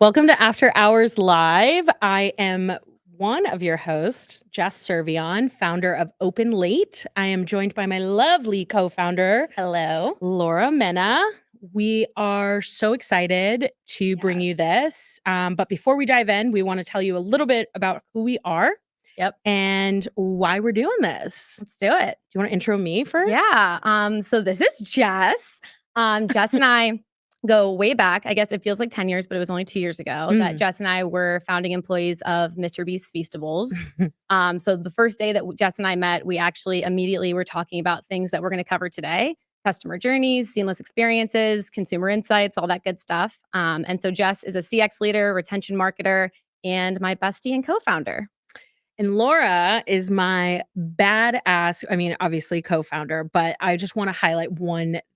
Welcome to After Hours Live. I am one of your hosts, Jess Cervellon, founder of Open Late. I am joined by my lovely co-founder, Hello, Laura Mena. We are so excited to bring you this. But before we dive in, we want to tell you a little bit about who we are. Yep. And why we're doing this. Let's do it. Do you want to intro me first? Yeah. So this is Jess. Jess and I go way back. I guess it feels like 10 years, but it was only 2 years ago that Jess and I were founding employees of Mr. Beast Feastables. So the first day that Jess and I met, we actually immediately were talking about things that we're going to cover today: customer journeys, seamless experiences, consumer insights, all that good stuff. And so Jess is a CX leader, retention marketer, and my bestie and co-founder. And Laura is my badass, I mean, obviously co-founder, but I just want to highlight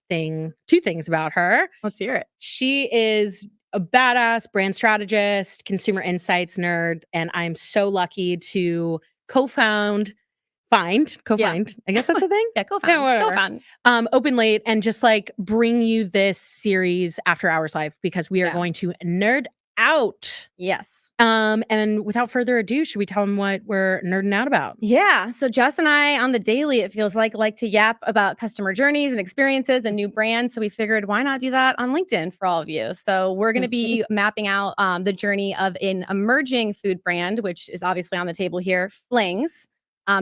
two things about her. Let's hear it. She is a badass brand strategist, consumer insights nerd, and I'm so lucky to co-found, I guess that's the thing? Yeah, co-found. Open Late, and just like bring you this series, After Hours Live, because we are going to nerd out. Yes. And without further ado, should we tell them what we're nerding out about? Yeah. So Jess and I on the daily, it feels like to yap about customer journeys and experiences and new brands. So we figured, why not do that on LinkedIn for all of you? So we're going to be mapping out the journey of an emerging food brand, which is obviously on the table here, Flings.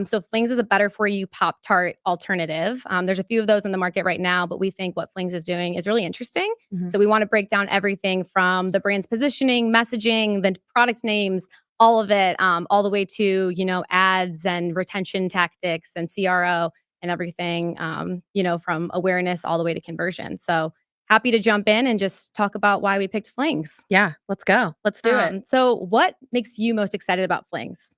So Flings is a better for you Pop-Tart alternative. There's a few of those in the market right now, but we think what Flings is doing is really interesting. So we want to break down everything from the brand's positioning, messaging, the product names, all of it, all the way to, ads and retention tactics and CRO and everything, from awareness all the way to conversion. So happy to jump in and just talk about why we picked Flings. Yeah, let's go. Let's do it. So what makes you most excited about Flings?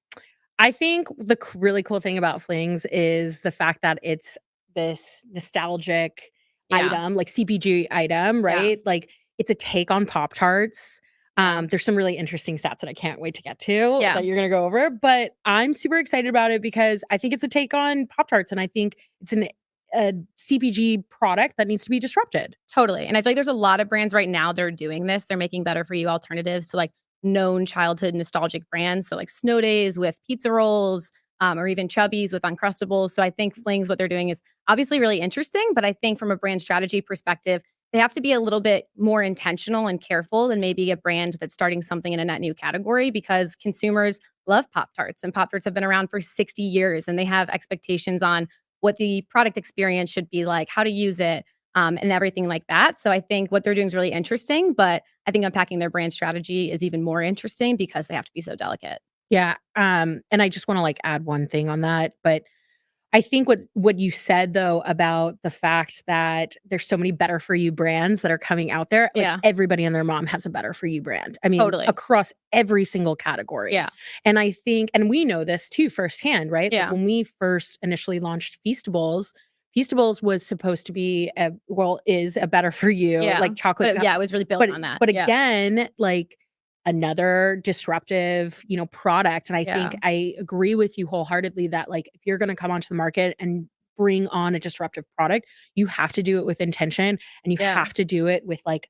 I think the really cool thing about Flings is the fact that it's this nostalgic item, like CPG item, right? Like it's a take on Pop-Tarts. There's some really interesting stats that I can't wait to get to that you're going to go over, but I'm super excited about it because I think it's a take on Pop-Tarts, and I think it's a CPG product that needs to be disrupted. Totally. And I feel like there's a lot of brands right now that are doing this. They're making better for you alternatives to like known childhood nostalgic brands. So like Snow Days with pizza rolls, or even Chubby's with Uncrustables. So I think Flings, what they're doing is obviously really interesting, but I think from a brand strategy perspective, they have to be a little bit more intentional and careful than maybe a brand that's starting something in a net new category, because consumers love Pop-Tarts, and Pop-Tarts have been around for 60 years and they have expectations on what the product experience should be like, how to use it, and everything like that. So I think what they're doing is really interesting, but I think unpacking their brand strategy is even more interesting because they have to be so delicate. Yeah, and I just wanna, like, add one thing on that, but I think what you said, though, about the fact that there's so many better for you brands that are coming out there, like, Yeah, everybody and their mom has a better for you brand. I mean, totally. across every single category. Yeah, And I think and we know this too firsthand, right? Like, yeah, when we first initially launched Feastables was supposed to be is a better for you, yeah. like, chocolate But cup yeah, it was really built but on that. but Yeah, again, like, another disruptive, product, and I think yeah, I agree with you wholeheartedly that, like, if you're gonna come onto the market and bring on a disruptive product, you have to do it with intention, and you yeah. have to do it with, like,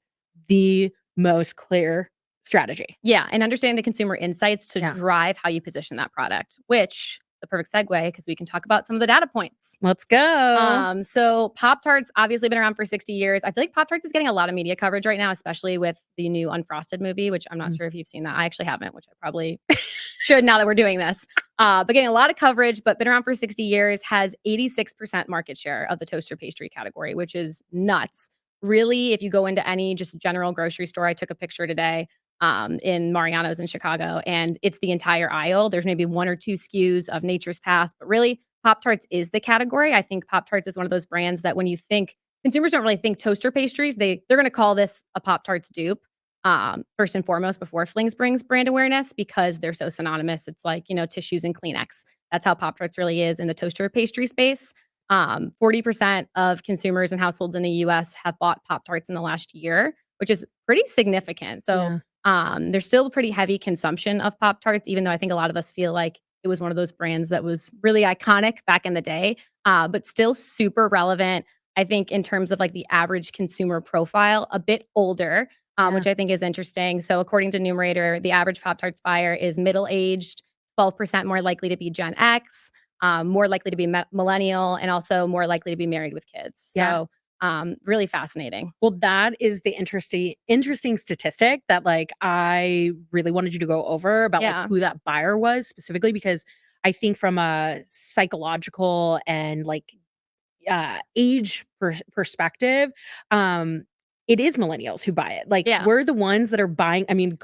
the most clear strategy. Yeah, and understanding the consumer insights to Yeah. drive how you position that product, which the perfect segue because we can talk about some of the data points. Let's go. So Pop-Tarts obviously been around for 60 years. I feel like Pop-Tarts is getting a lot of media coverage right now, especially with the new Unfrosted movie, which I'm not Mm. sure if you've seen that. I actually haven't, which I probably should now that we're doing this. But getting a lot of coverage, but been around for 60 years, has 86% market share of the toaster pastry category, which is nuts. Really, if you go into any just general grocery store, I took a picture today in Mariano's in Chicago, and it's the entire aisle. There's maybe one or two SKUs of Nature's Path, but really, Pop Tarts is the category. I think Pop Tarts is one of those brands that when you think consumers don't really think toaster pastries, they're going to call this a Pop Tarts dupe. First and foremost, before Flings brings brand awareness because they're so synonymous. It's like tissues and Kleenex. That's how Pop Tarts really is in the toaster pastry space. 40% of consumers and households in the U.S. have bought Pop Tarts in the last year, which is pretty significant. So Yeah. there's still pretty heavy consumption of Pop Tarts, even though I think a lot of us feel like it was one of those brands that was really iconic back in the day, but still super relevant. I think in terms of like the average consumer profile, a bit older, Yeah. which I think is interesting. So according to Numerator, the average Pop Tarts buyer is middle aged, 12% more likely to be Gen X, more likely to be millennial, and also more likely to be married with kids. Yeah. So really fascinating. Well, that is the interesting statistic that, like, I really wanted you to go over about, like, Yeah. who that buyer was specifically because I think from a psychological and, like, age perspective, it is millennials who buy it. Like, Yeah. we're the ones that are buying I mean,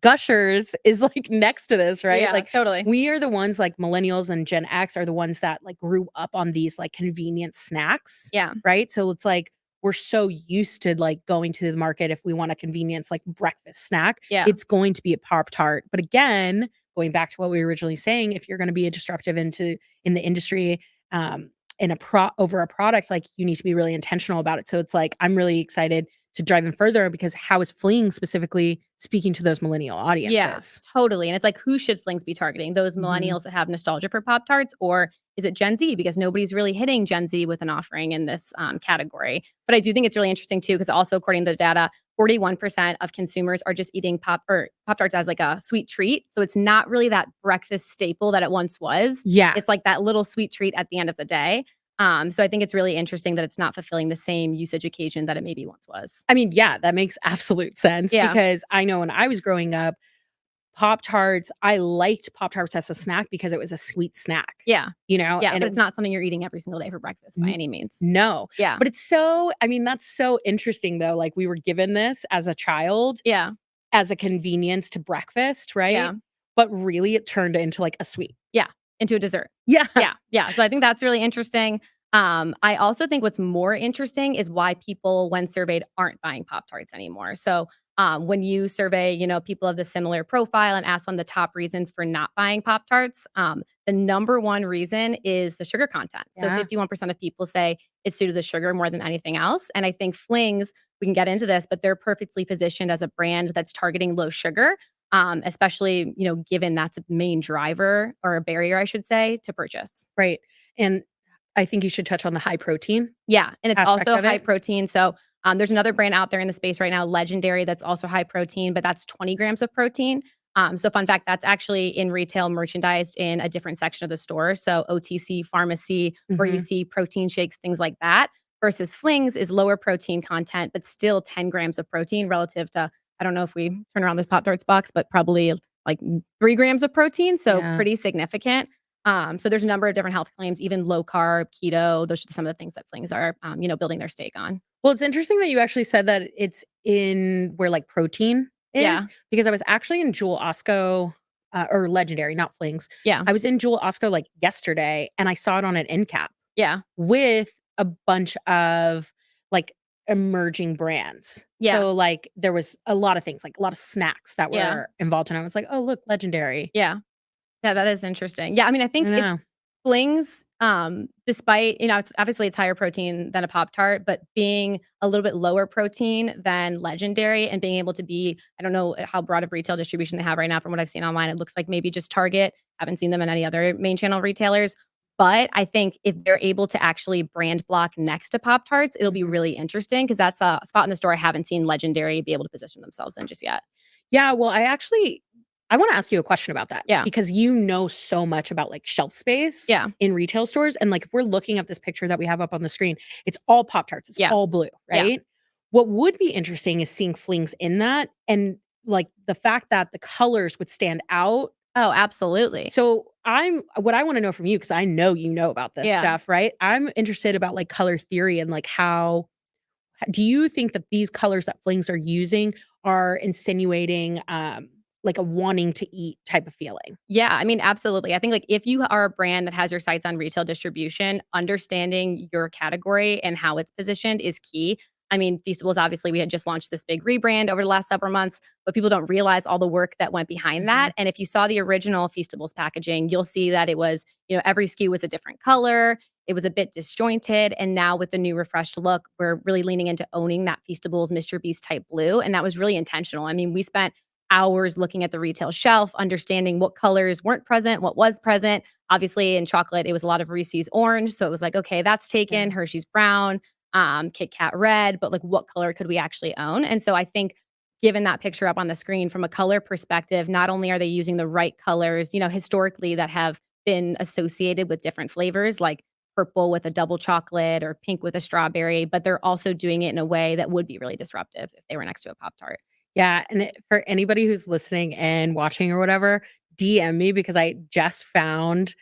Gushers is, like, next to this, right? Yeah. Like, Totally. we are the ones like, millennials and Gen X are the ones that, like, grew up on these, like, convenient snacks, Yeah. right? So it's like, we're so used to, like, going to the market if we want a convenience, like, breakfast snack, Yeah. it's going to be a Pop-Tart. But again, going back to what we were originally saying, if you're gonna be a disruptive in the industry, um, in over a product, like, you need to be really intentional about it. So it's like, I'm really excited to drive in further because how is Fling specifically speaking to those millennial Yeah, audiences? totally, and it's like, who should Flings be targeting? Those Mhm. millennials that have nostalgia for Pop-Tarts, or is it Gen Z? Because nobody's really hitting Gen Z with an offering in this, category. But I do think it's really interesting too, because also according to the data, 41% of consumers are just eating Pop-Tarts as like a sweet treat, so it's not really that breakfast staple that it once was. Yeah. It's like that little sweet treat at the end of the day. So I think it's really interesting that it's not fulfilling the same usage occasion that it maybe once was. I mean, yeah, that makes absolute sense Yeah, because I know when I was growing up, Pop-Tarts I liked Pop-Tarts as a snack because it was a sweet snack, yeah, yeah, and but it it's not something you're eating every single day for breakfast by n any means. no, Yeah. but it's so I mean, that's so interesting though, like, we were given this as a child Yeah, as a convenience to breakfast, right? yeah, But really it turned into, like, a sweet. yeah, into a dessert. Yeah. Yeah, yeah, so I think that's really interesting. I also think what's more interesting is why people, when surveyed, aren't buying Pop-Tarts anymore. So, when you survey, people of the similar profile and ask them the top reason for not buying Pop-Tarts, the number one reason is the sugar content. So Yeah. 51% of people say it's due to the sugar more than anything else, and I think Flings, we can get into this, but they're perfectly positioned as a brand that's targeting low sugar, especially, given that's a main driver or a barrier, I should say, to purchase. Right, and I think you should touch on the high protein Yeah, and it's aspect also of high it. protein. So, there's another brand out there in the space right now, Legendary, that's also high protein, but that's 20 grams of protein. So fun fact, that's actually in retail merchandised in a different section of the store. So OTC pharmacy, where you Mhm. see protein shakes, things like that. Versus Flings is lower protein content, but still 10 grams of protein relative to, I don't know if we turn around this Pop Tarts box, but probably like 3 grams of protein. So Yeah. pretty significant. So there's a number of different health claims, even low carb, keto. Those are some of the things that Flings are, building their stake on. Well, it's interesting that you actually said that it's in where, like, protein is, Yeah. because I was actually in Jewel Osco, or Legendary, not Flings. Yeah. I was in Jewel Osco, like, yesterday, and I saw it on an end cap Yeah. with a bunch of, like, emerging brands. Yeah. So, like, there was a lot of things, like, a lot of snacks that Yeah. were involved, and I was like, "Oh, look, Legendary." Yeah. Yeah, that is interesting. Yeah, I mean, I I think it's know. Flings, despite, it's obviously it's higher protein than a Pop-Tart, but being a little bit lower protein than Legendary and being able to be I don't know how broad of retail distribution they have right now from what I've seen online. It looks like maybe just Target. Haven't seen them in any other main channel retailers. But I think if they're able to actually brand block next to Pop-Tarts, it'll be Mhm. really interesting because that's a spot in the store I haven't seen Legendary be able to position themselves in just yet. Yeah, well, I wanna ask you a question about that, Yeah. because you know so much about, like, shelf space Yeah. in retail stores, and, like, if we're looking at this picture that we have up on the screen, it's all Pop-Tarts, it's Yeah. all blue, Yeah. right? What would be interesting is seeing Flings in that, and, like, the fact that the colors would stand out. Oh, absolutely. So, what I wanna know from you, because I know you know about this Yeah. stuff, right? I'm interested about, like, color theory and, like, how do you think that these colors that Flings are using are insinuating, like, a wanting to eat type of feeling? Yeah, I mean, absolutely. I think, like, if you are a brand that has your sights on retail distribution, understanding your category and how it's positioned is key. I mean, Feastables, obviously, we had just launched this big rebrand over the last several months, but people don't realize all the work that went behind Mhm. that. And if you saw the original Feastables packaging, you'll see that it was, every SKU was a different color. It was a bit disjointed. And now with the new refreshed look, we're really leaning into owning that Feastables Mr. Beast type blue. And that was really intentional. I mean, we spent hours looking at the retail shelf, understanding what colors weren't present, what was present. Obviously, in chocolate, it was a lot of Reese's orange. So it was like, okay, that's taken, Yeah. Hershey's brown, Kit Kat red, but like what color could we actually own? And so I think given that picture up on the screen from a color perspective, not only are they using the right colors, historically that have been associated with different flavors, like purple with a double chocolate or pink with a strawberry, but they're also doing it in a way that would be really disruptive if they were next to a Pop Tart. Yeah, and for anybody who's listening and watching or whatever, DM me, because I just found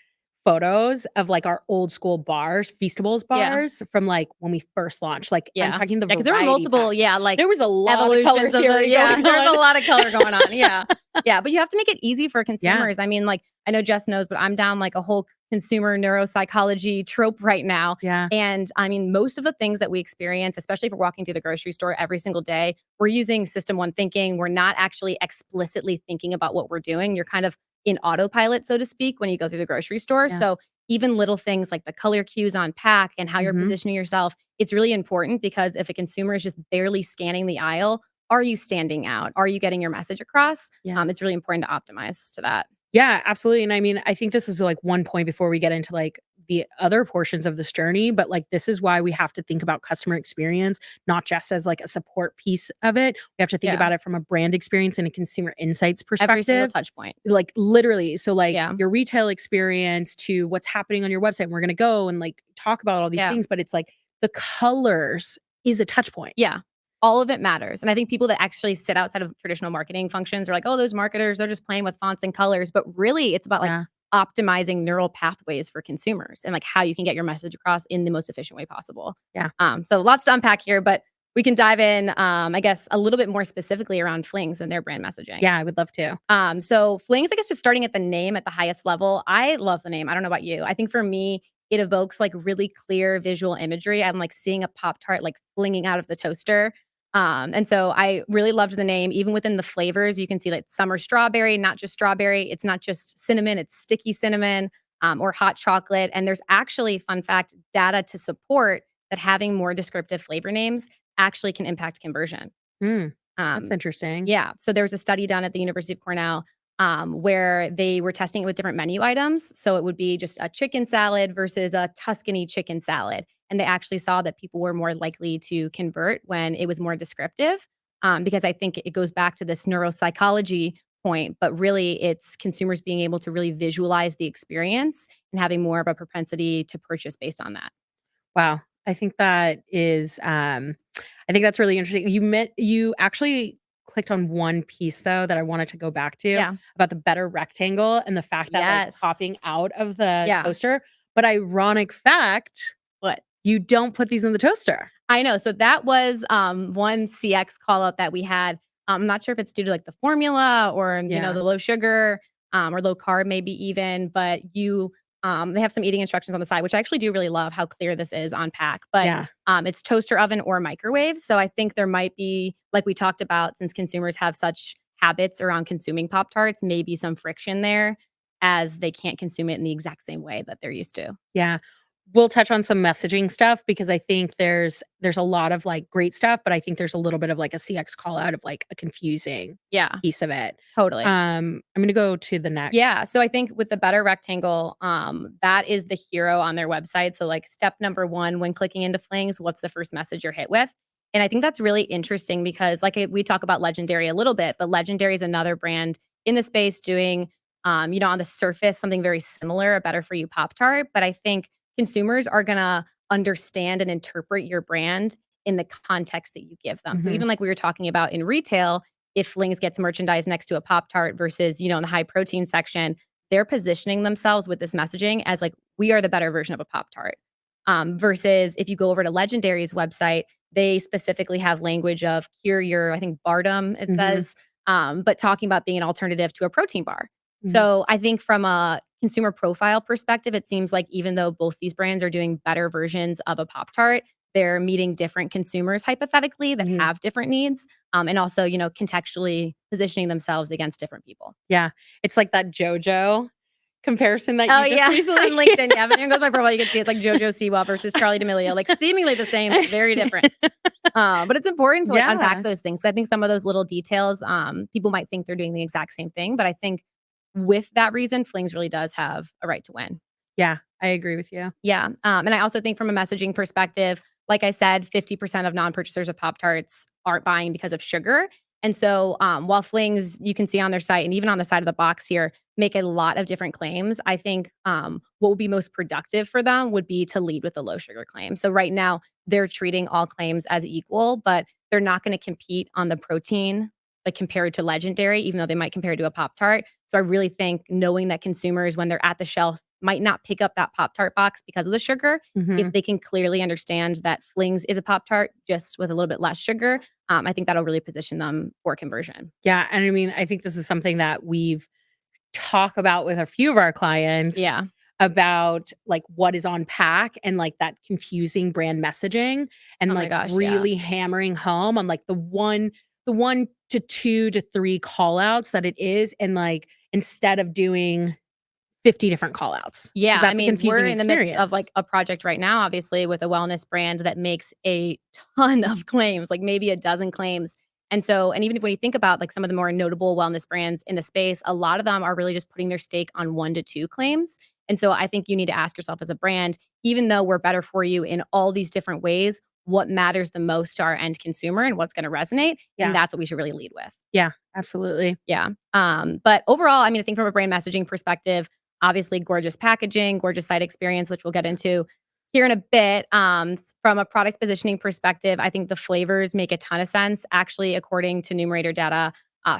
photos of, like, our old school bars, Feastables Yeah. bars from, like, when we first launched, like, I'm Yeah. talking the Yeah, because there were variety multiple, packs. like, There was a lot of color evolutions of the theory going there's a on. lot of color going on, yeah. Yeah, but you have to make it easy for Yeah, consumers. I mean, like, I know Jess knows, but I'm down, like, a whole consumer neuropsychology trope right now, yeah, and, I mean, most of the things that we experience, especially if we're walking through the grocery store every single day, we're using system one thinking. We're not actually explicitly thinking about what we're doing. You're kind of in autopilot, so to speak, when you go through the grocery store, yeah. so even little things like the color cues on pack and how you're Mhm. positioning yourself, it's really important because if a consumer is just barely scanning the aisle, are you standing out? Are you getting your message across? Yeah. It's really important to optimize to that. Yeah, absolutely, and I mean, I think this is, like, one point before we get into, like, the other portions of this journey, but, like, this is why we have to think about customer experience, not just as, like, a support piece of it. We have to think Yeah. about it from a brand experience and a consumer insights Every single perspective, touch point. like, literally. So, like, Yeah. your retail experience to what's happening on your website, and we're gonna go and, like, talk about all these Yeah. things, but it's like the colors is a touch point. Yeah. All of it matters. And I think people that actually sit outside of traditional marketing functions are like, oh, those marketers, they're just playing with fonts and colors. But really, it's about like Yeah, optimizing neural pathways for consumers and like how you can get your message across in the most efficient way possible. yeah, So lots to unpack here, but we can dive in, I guess, a little bit more specifically around Flings and their brand messaging. yeah, I would love to. So Flings, I guess just starting at the name at the highest level, I love the name. I don't know about you. I think for me, it evokes like really clear visual imagery. I'm like seeing a Pop Tart like flinging out of the toaster. And so I really loved the name. Even within the flavors, you can see like summer strawberry, not just strawberry. It's not just cinnamon, it's sticky cinnamon, or hot chocolate. And there's actually, fun fact, data to support that having more descriptive flavor names actually can impact conversion. Mm, that's Um, interesting. yeah. So there was a study done at the University of Cornell where they were testing it with different menu items. So it would be just a chicken salad versus a Tuscany chicken salad. And they actually saw that people were more likely to convert when it was more descriptive, because I think it goes back to this neuropsychology point, but really it's consumers being able to really visualize the experience and having more of a propensity to purchase based on that. Wow. I think that is, I think that's really interesting. You actually clicked on one piece though that I wanted to go back to Yeah. about the better rectangle and the fact that like Yes. popping out of the Yeah. toaster. But ironic fact, What? you don't put these in the toaster. I know. So that was one CX call out that we had. I'm not sure if it's due to like the formula or Yeah. the low sugar or low carb maybe even, but they have some eating instructions on the side, which I actually do really love how clear this is on pack. But Yeah. it's toaster oven or microwave. So I think there might be, like we talked about, since consumers have such habits around consuming Pop Tarts, maybe some friction there as they can't consume it in the exact same way that they're used to. Yeah. We'll touch on some messaging stuff because I think there's a lot of, like, great stuff, but I think there's a little bit of, like, a CX call out of, like, a confusing Yeah, piece of it. totally. I'm gonna go to the next. Yeah, so I think with the better rectangle, that is the hero on their website. So, like, step number 1 when clicking into Flings, what's the first message you're hit with? And I think that's really interesting because, like, we talk about Legendary a little bit, but Legendary is another brand in the space doing, on the surface, something very similar, a better for you Pop-Tart. But I think consumers are gonna understand and interpret your brand in the context that you give them. So Mhm. even like we were talking about in retail, if Flings gets merchandise next to a Pop Tart versus, in the high protein section, they're positioning themselves with this messaging as like, we are the better version of a Pop Tart. Versus if you go over to Legendary's website, they specifically have language of cure your, I think, boredom, it Mhm. says, but talking about being an alternative to a protein bar. Mhm. So I think from a consumer profile perspective, it seems like even though both these brands are doing better versions of a Pop Tart, they're meeting different consumers hypothetically that Mhm. have different needs and also, contextually positioning themselves against different people. Yeah. It's like that JoJo comparison that Oh, you just yeah, recently. on LinkedIn, yeah, if anyone goes to my profile, you can see it's like JoJo Siwa versus Charlie D'Amelio, like, seemingly the same, but very different. But it's important to, like, unpack Yeah. those things. I think some of those little details, people might think they're doing the exact same thing, but I think with that reason, Flings really does have a right to win. Yeah, I agree with you. Yeah, and I also think from a messaging perspective, like I said, 50% of non-purchasers of Pop-Tarts aren't buying because of sugar, and so, while Flings, you can see on their site and even on the side of the box here, make a lot of different claims, I think, what would be most productive for them would be to lead with a low sugar claim. So right now, they're treating all claims as equal, but they're not gonna compete on the protein, like, compared to Legendary, even though they might compare to a Pop-Tart. So I really think knowing that consumers, when they're at the shelf, might not pick up that Pop-Tart box because of the sugar, if Mhm. they can clearly understand that Flings is a Pop-Tart just with a little bit less sugar, I think that'll really position them for conversion. Yeah, and I mean, I think this is something that we've talk about with a few of our clients Yeah. about, like, what is on pack and, like, that confusing brand messaging and, Oh my like, gosh, yeah. really hammering home on, like, the 1 to 2 to 3 call outs that it is, and, like, instead of doing 50 different call outs, because Yeah, I that's a mean, we're confusing in the midst of, experience. like, a project right now, obviously, with a wellness brand that makes a ton of claims, like, maybe a dozen claims, and so and even if when you think about, like, some of the more notable wellness brands in the space, a lot of them are really just putting their stake on 1 to 2 claims, and so I think you need to ask yourself as a brand, even though we're better for you in all these different ways, what matters the most to our end consumer and what's gonna resonate, and Yeah. that's what we should really lead with. Yeah, absolutely. Yeah. But overall, I mean, I think from a brand messaging perspective, obviously gorgeous packaging, gorgeous site experience, which we'll get into here in a bit. From a product positioning perspective, I think the flavors make a ton of sense. Actually, according to Numerator data,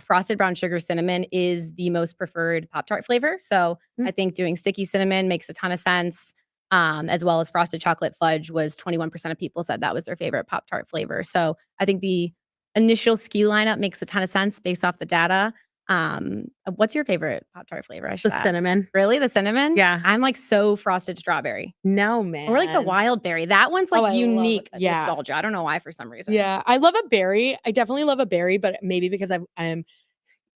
frosted brown sugar cinnamon is the most preferred Pop Tart flavor. So Mm, I think doing sticky cinnamon makes a ton of sense. As well as frosted chocolate fudge was 21% of people said that was their favorite Pop Tart flavor. So I think the initial SKU lineup makes a ton of sense based off the data. What's your favorite Pop-Tart flavor, I the should ask? cinnamon. Really, the cinnamon? Yeah. I'm, like, so frosted strawberry No, or, like, the man. wild berry. That one's, Oh, like, I love it. unique Yeah. nostalgia. I don't know why for some reason. Yeah, I love a berry. I definitely love a berry, but maybe because I'm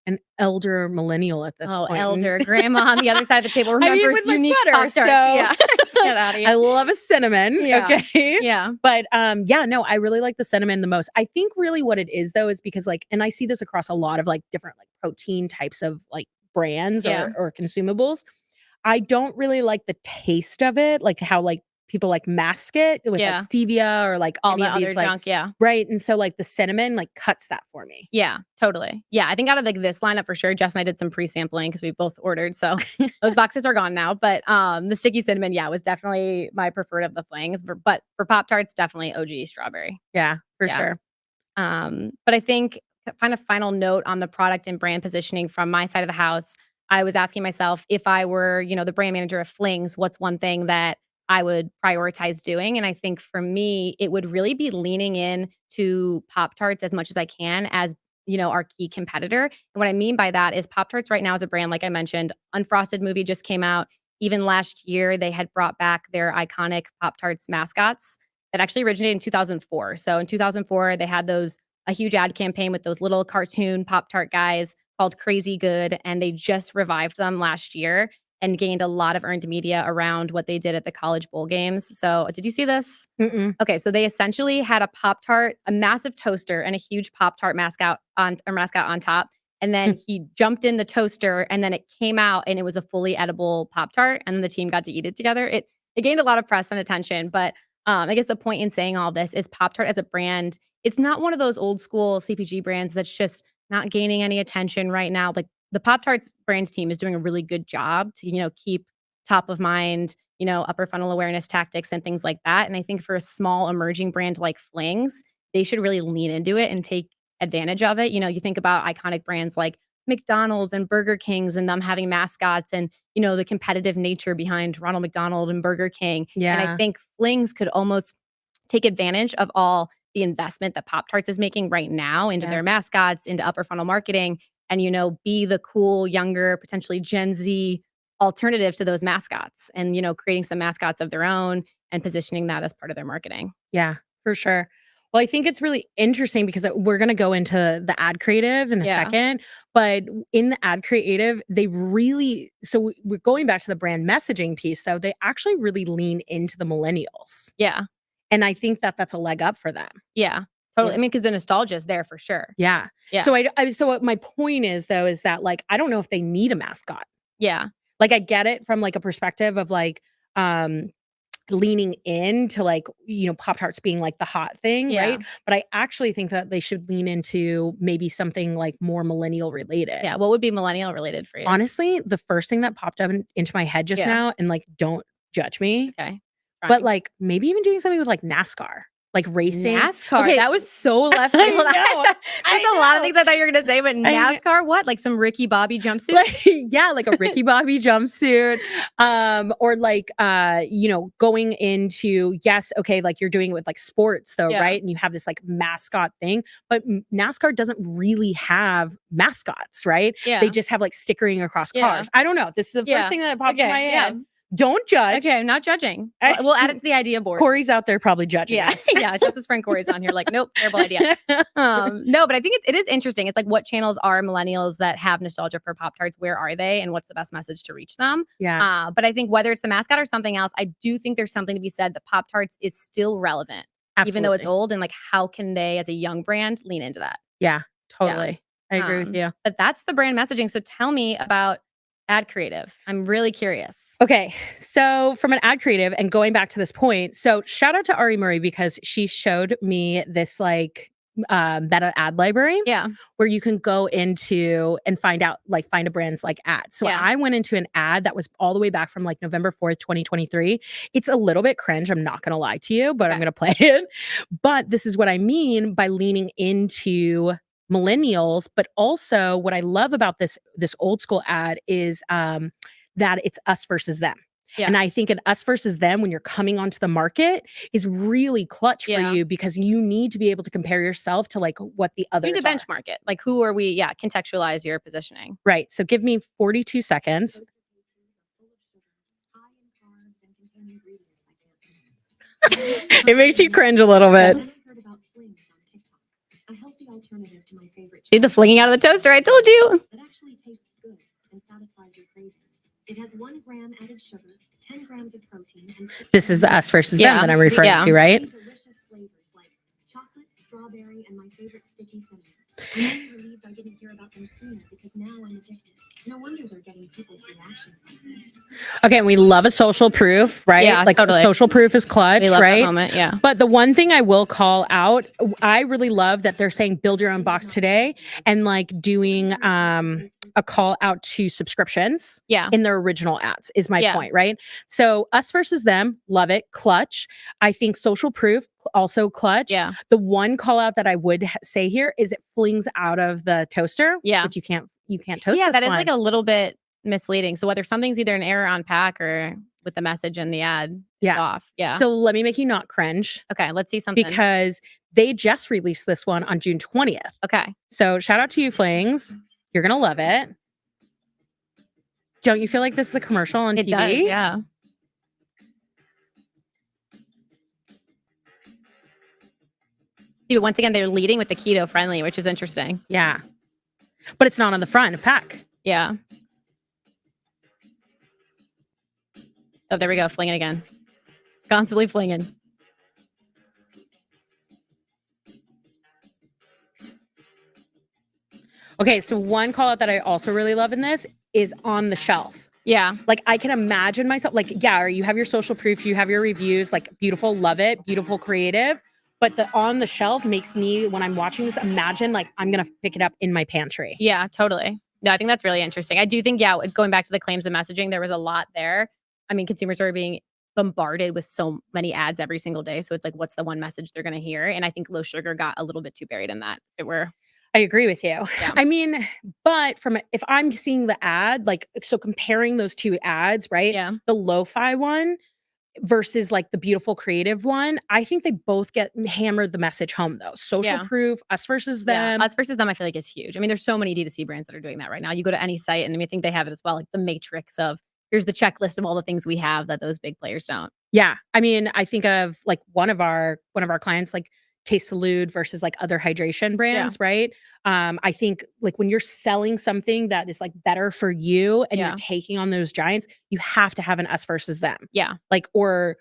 an elder millennial at this Oh, point, and elder, grandma on the other side of the table I mean, remembers with my unique sweater, Pop-Tarts. so Yeah. Get out of here. I love a cinnamon, Yeah. okay? Yeah. But, yeah, no, I really like the cinnamon the most. I think really what it is, though, is because, like, and I see this across a lot of, like, different, like, protein types of, like, brands Yeah. or consumables. I don't really like the taste of it, like, how, like, people, like, mask it with, like, Yeah. stevia or, like, All any the of these, other like, junk, yeah. right, and so, like, the cinnamon, like, cuts that for me. Yeah, totally. Yeah, I think out of, like, this lineup for sure, Jess and I did some pre-sampling because we both ordered, so those boxes are gone now, but, the sticky cinnamon, yeah, was definitely my preferred of the Flings, but for Pop-Tarts, definitely OG strawberry. Yeah, for Yeah. sure. But I think kind of final note on the product and brand positioning from my side of the house, I was asking myself if I were, the brand manager of Flings, what's one thing that I would prioritize doing? And I think for me, it would really be leaning in to Pop-Tarts as much as I can as, our key competitor. And what I mean by that is Pop-Tarts right now as a brand, like I mentioned, Unfrosted movie just came out. Even last year, they had brought back their iconic Pop-Tarts mascots that actually originated in 2004. So in 2004, they had a huge ad campaign with those little cartoon Pop-Tart guys called Crazy Good, and they just revived them last year and gained a lot of earned media around what they did at the college bowl games. So, did you see this? Mm-mm. Okay, so they essentially had a Pop-Tart, a massive toaster, and a huge Pop-Tart mascot on top. And then he jumped in the toaster, and then it came out, and it was a fully edible Pop-Tart, and then the team got to eat it together. It gained a lot of press and attention, but I guess the point in saying all this is Pop-Tart as a brand, it's not one of those old school CPG brands that's just not gaining any attention right now. Like the Pop-Tarts brands team is doing a really good job to, keep top of mind, upper funnel awareness tactics and things like that. And I think for a small emerging brand like Flings, they should really lean into it and take advantage of it. You think about iconic brands like McDonald's and Burger Kings and them having mascots and, the competitive nature behind Ronald McDonald and Burger King. And I Yeah. think Flings could almost take advantage of all the investment that Pop-Tarts is making right now into their mascots, into upper funnel marketing, and, be the cool, younger, potentially Gen Z alternative to those mascots and, creating some mascots of their own and positioning that as part of their marketing. Yeah, for sure. Well, I think it's really interesting because we're gonna go into the ad creative in a Yeah. second, but in the ad creative, they really we're going back to the brand messaging piece, though, they actually really lean into the millennials, Yeah. and I think that that's a leg up for them. Yeah. You Totally. I know? mean, because the nostalgia is there for sure. Yeah. Yeah. So what my point is, though, is that, like, I don't know if they need a mascot. Yeah. Like, I get it from, like, a perspective of, like, um leaning into, like, Pop-Tarts being, like, the hot thing, Yeah. right? But I actually think that they should lean into maybe something, like, more millennial related. Yeah. What would be millennial related for you? Honestly, the first thing that popped up into my head just Yeah. now, and, like, don't judge me, Okay. but, Fine. like, maybe even doing something with, like, NASCAR, like, racing. NASCAR, Okay. that was so left I field. know, There's a lot of things I thought you were gonna say, but I kn NASCAR, what? Like some Ricky Bobby jumpsuit? like, yeah, like a Ricky Bobby jumpsuit, or like, going into, yes, okay, like you're doing it with like sports though, Yeah. right? And you have this like mascot thing, but NASCAR doesn't really have mascots, right? Yeah. They just have like stickering across Yeah. cars. I don't know. This is the Yeah. first thing that popped in my Okay. Yeah. head. Don't judge. Okay, I'm not judging. We'll add it to the idea board. Corey's out there probably judging Yeah. us. Yeah. Jess's friend Corey's on here like, nope, terrible idea. No, but I think it is interesting. It's like what channels are millennials that have nostalgia for Pop-Tarts? Where are they? And what's the best message to reach them? Yeah. But I think whether it's the mascot or something else, I do think there's something to be said that Pop-Tarts is still relevant, even though it's Absolutely. old. And like, how can they, as a young brand, lean into that? Yeah, totally. I agree with you. But that's the brand messaging. So tell me about ad creative. I'm really curious. Okay, so from an ad creative and going back to this point, so shout out to Ari Murray because she showed me this like meta ad library Yeah. where you can go into and find a brand's like ad. So Yeah. I went into an ad that was all the way back from like November 4th, 2023. It's a little bit cringe, I'm not gonna lie to you, but I'm Okay. gonna play it. But this is what I mean by leaning into millennials, but also what I love about this old school ad is that it's us versus them. Yeah. And I think an us versus them when you're coming onto the market is really clutch for Yeah. you because you need to be able to compare yourself to like what the You others need to are. benchmark it. Like, who are we? Yeah. Contextualize your positioning. Right. So give me 42 seconds. It makes you cringe a little bit. See the flinging out of the toaster. I told you. It actually tastes good and satisfies your cravings. It has 1 gram added sugar, 10 grams of protein, and This is the us versus Yeah. them that I'm referring Yeah. to, right? delicious flavors like chocolate, strawberry, and my favorite sticky cinnamon. I'm only relieved I didn't hear about them sooner because now I'm addicted. No wonder they're getting people's reactions like this. Okay, and we love a social proof, right? Yeah, like totally. social proof is clutch, We love that right? moment, yeah. But the one thing I will call out, I really love that they're saying build your own box today and like doing a call out to subscriptions Yeah. in their original ads is my Yeah. point, right? So us versus them, love it, clutch. I think social proof also clutch. Yeah. The one call out that I would say here is it flings out of the toaster, Yeah. which you can't toast Yeah, this that is one. like a little bit misleading. So whether something's either an error on pack or with the message in the ad, Yeah. off. Yeah. So let me make you not cringe. Okay, let's see something. Because they just released this one on June 20th. Okay. So shout out to you, Flings. You're gonna love it. Don't you feel like this is a commercial on It TV? does, yeah. Dude, once again, they're leading with the keto friendly, which is interesting. Yeah. But it's not on the front of pack. Yeah. Oh, there we go. Flinging again. Constantly flinging. Okay, so one call out that I also really love in this is on the shelf. Yeah. Like I can imagine myself, like, yeah, or you have your social proof, you have your reviews, like beautiful, love it, beautiful, creative. But the on the shelf makes me, when I'm watching this, imagine like I'm gonna pick it up in my pantry. Yeah, totally. No, I think that's really interesting. I do think, yeah, going back to the claims and messaging, there was a lot there. I mean, consumers are being bombarded with so many ads every single day. So it's like, what's the one message they're going to hear? And I think low sugar got a little bit too buried in that. I agree with you. Yeah. I mean, but if I'm seeing the ad, like, so comparing those two ads, right? Yeah. The lo-fi one versus like the beautiful creative one, I think they both get hammered the message home though. Social proof, us versus them. Yeah. Us versus them, I feel like is huge. I mean, there's so many D2C brands that are doing that right now. You go to any site and I think they have it as well, like the matrix of here's the checklist of all the things we have that those big players don't. Yeah. I mean, I think of like one of our clients, like Taste Salud versus like other hydration brands, right? I think like when you're selling something that is like better for you and you're taking on those giants, you have to have an us versus them. Yeah. Like, or,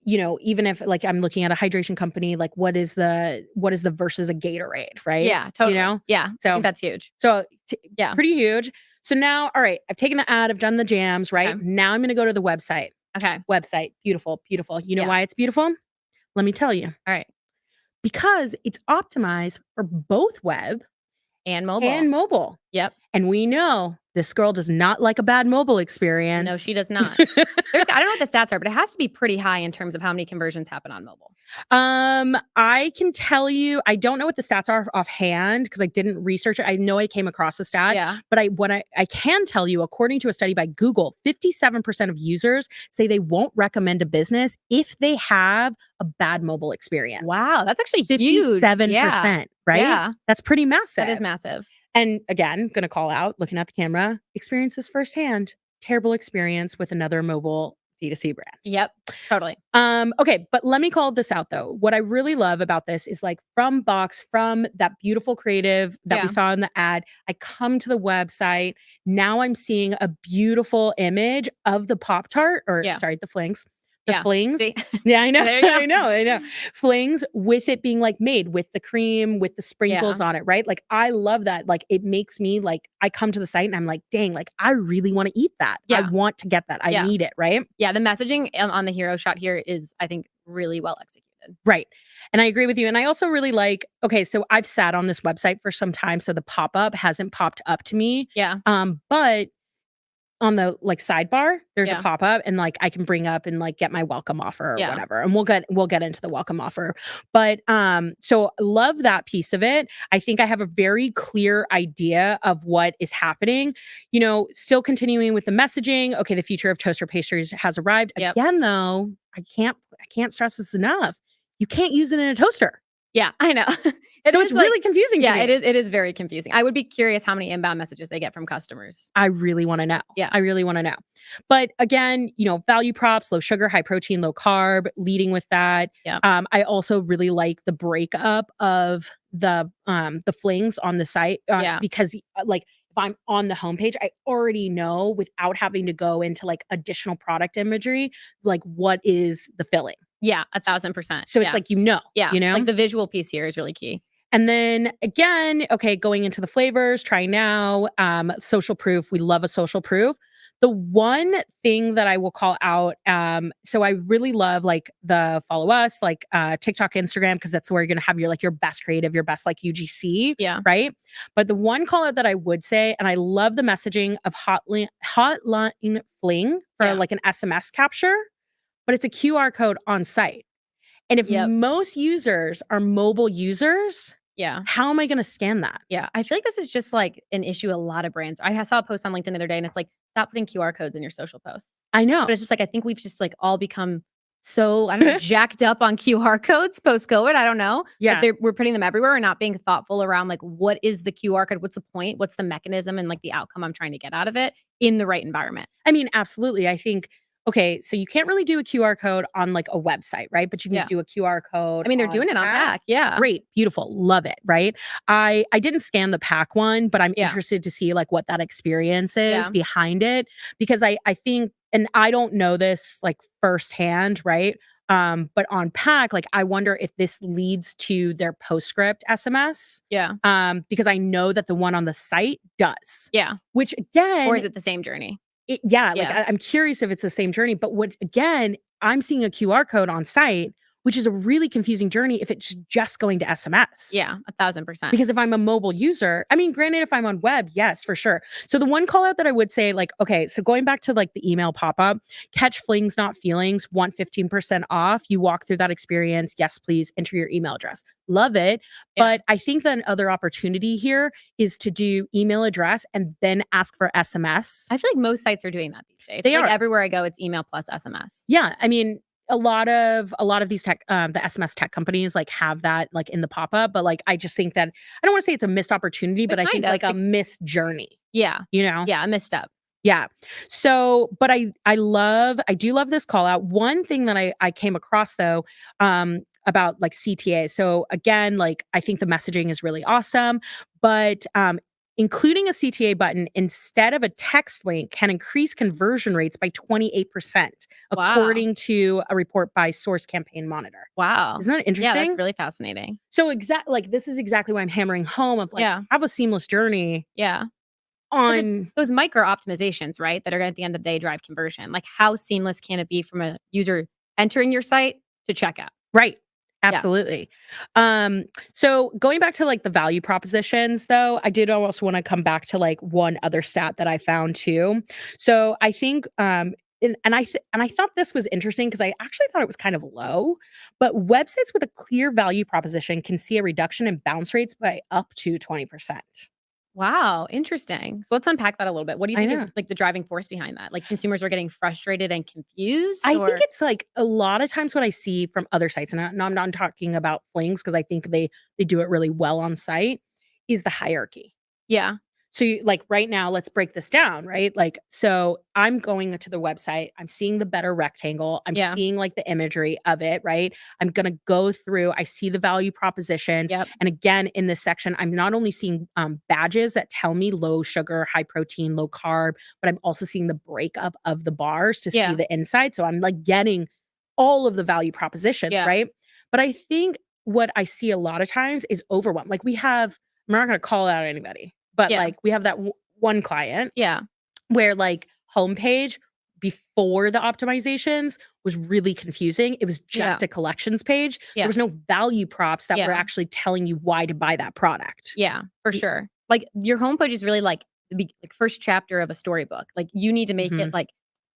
you know, even if like I'm looking at a hydration company, like what is the versus a Gatorade, right? Yeah, totally. You know? Yeah. So I think that's huge. So yeah, pretty huge. So now, all right, I've taken the ad, I've done the jams, right? Okay. Now I'm going to go to the website. Okay. Website. Beautiful, beautiful. You know why it's beautiful? Let me tell you. All right. Because it's optimized for both web and mobile. Yep. And we know this girl does not like a bad mobile experience. No, she does not. I don't know what the stats are, but it has to be pretty high in terms of how many conversions happen on mobile. I can tell you, I don't know what the stats are offhand because I didn't research it. I know I came across the stat, but I can tell you, according to a study by Google, 57% of users say they won't recommend a business if they have a bad mobile experience. Wow, that's actually huge. 57%, right? Yeah. That's pretty massive. That is massive. And again, gonna call out, looking at the camera, experience this firsthand. Terrible experience with another mobile D2C brand. Yep, totally. Okay, but let me call this out though. What I really love about this is like from that beautiful creative that we saw in the ad, I come to the website. Now I'm seeing a beautiful image of the Pop-Tart, or sorry, the Flings. Flings. See? Yeah, I know. There you go. I know. Flings with it being like made with the cream, with the sprinkles on it, right? Like I love that. Like it makes me like, I come to the site and I'm like, dang, like I really want to eat that. I want to get that. I need it, right? Yeah, the messaging on the hero shot here is, I think, really well executed. Right. And I agree with you. And I also really like, okay, so I've sat on this website for some time, so the pop-up hasn't popped up to me. Yeah. But on the like sidebar, there's a pop-up and like I can bring up and like get my welcome offer or whatever. And we'll get into the welcome offer. But so love that piece of it. I think I have a very clear idea of what is happening. You know, still continuing with the messaging. Okay, the future of toaster pastries has arrived. Again, though, I can't stress this enough. You can't use it in a toaster. Yeah, I know. So it's really confusing to me. It is very confusing. I would be curious how many inbound messages they get from customers. I really want to know. Yeah. I really want to know. But again, you know, value props, low sugar, high protein, low carb, leading with that. Yeah. I also really like the breakup of the flings on the site. Because like if I'm on the homepage, I already know without having to go into like additional product imagery, like what is the filling. Yeah, 1,000%. So it's like, you know, like the visual piece here is really key. And then again, okay, going into the flavors, try now, social proof. We love a social proof. The one thing that I will call out, so I really love like the follow us, like TikTok, Instagram, because that's where you're gonna have your like your best creative, your best like UGC, Yeah. right? But the one call out that I would say, and I love the messaging of hotline fling for like an SMS capture, but it's a QR code on site. And if Yep. most users are mobile users, Yeah. how am I gonna scan that? Yeah. I feel like this is just like an issue a lot of brands. I saw a post on LinkedIn the other day and it's like, stop putting QR codes in your social posts. I know. But it's just like, I think we've just like all become so, I don't know, jacked up on QR codes post-COVID. I don't know. Yeah. That we're putting them everywhere and not being thoughtful around like, what is the QR code? What's the point? What's the mechanism and like the outcome I'm trying to get out of it in the right environment? I mean, absolutely. I think, okay, so you can't really do a QR code on like a website, right? But you can do a QR code. I mean, they're doing it on pack. Yeah. Great. Beautiful. Love it. Right. I didn't scan the pack one, but I'm interested to see like what that experience is behind it. Because I think, and I don't know this like firsthand, right? But on pack, like I wonder if this leads to their postscript SMS. Yeah. Because I know that the one on the site does. Yeah. Which again, or is it the same journey? Like I'm curious if it's the same journey, but what again, I'm seeing a QR code on site, which is a really confusing journey if it's just going to SMS. Yeah, 1,000%. Because if I'm a mobile user, I mean, granted, if I'm on web, yes, for sure. So the one call out that I would say, like, okay, so going back to like the email pop-up, catch flings, not feelings, want 15% off. You walk through that experience. Yes, please enter your email address. Love it. But I think that another opportunity here is to do email address and then ask for SMS. I feel like most sites are doing that these days. They like are. Everywhere I go, it's email plus SMS. Yeah. I mean, a lot of these tech, the SMS tech companies like have that like in the pop-up, but like I just think that I don't want to say it's a missed opportunity, but I think like a missed journey. Yeah. You know? Yeah, a misstep. Yeah. So, but I do love this call out. One thing that I came across though, about like CTA. So again, like I think the messaging is really awesome, but including a CTA button instead of a text link can increase conversion rates by 28%, according to a report by Source Campaign Monitor. Wow. Isn't that interesting? Yeah, that's really fascinating. So like this is exactly why I'm hammering home of like have a seamless journey. Yeah. On those micro optimizations, right? That are gonna at the end of the day drive conversion. Like how seamless can it be from a user entering your site to checkout? Right. Absolutely. So going back to like the value propositions though, I did also want to come back to like one other stat that I found too. So I think and I thought this was interesting because I actually thought it was kind of low, but websites with a clear value proposition can see a reduction in bounce rates by up to 20%. Wow, interesting. So let's unpack that a little bit. What do you think is like the driving force behind that? Like consumers are getting frustrated and confused? I think it's like a lot of times what I see from other sites, and I'm not talking about Flings because I think they do it really well on site, is the hierarchy. Yeah. So you, like right now, let's break this down, right? Like, so I'm going to the website, I'm seeing the better rectangle, I'm seeing like the imagery of it, right? I'm going to go through, I see the value propositions. And again, in this section, I'm not only seeing badges that tell me low sugar, high protein, low carb, but I'm also seeing the breakup of the bars to see the inside. So I'm like getting all of the value propositions, right? But I think what I see a lot of times is overwhelm. Like we have, I'm not going to call out anybody. But like we have that one client where like homepage before the optimizations was really confusing. It was just a collections page. There was no value props that were actually telling you why to buy that product. Yeah, for sure. Like your homepage is really like the first chapter of a storybook. Like you need to make it like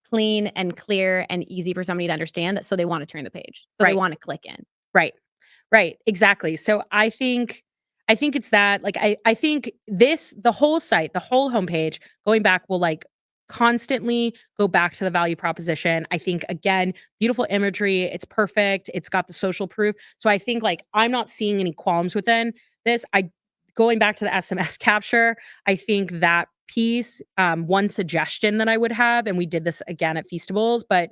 clean and clear and easy for somebody to understand that so they want to turn the page. So they want to click in. Right. Right. Exactly. So I think it's that like I think the whole site, the whole homepage going back will like constantly go back to the value proposition. I think again, beautiful imagery, it's perfect, it's got the social proof. So I think like I'm not seeing any qualms within this. Going back to the SMS capture, I think that piece, one suggestion that I would have, and we did this again at Feastables, but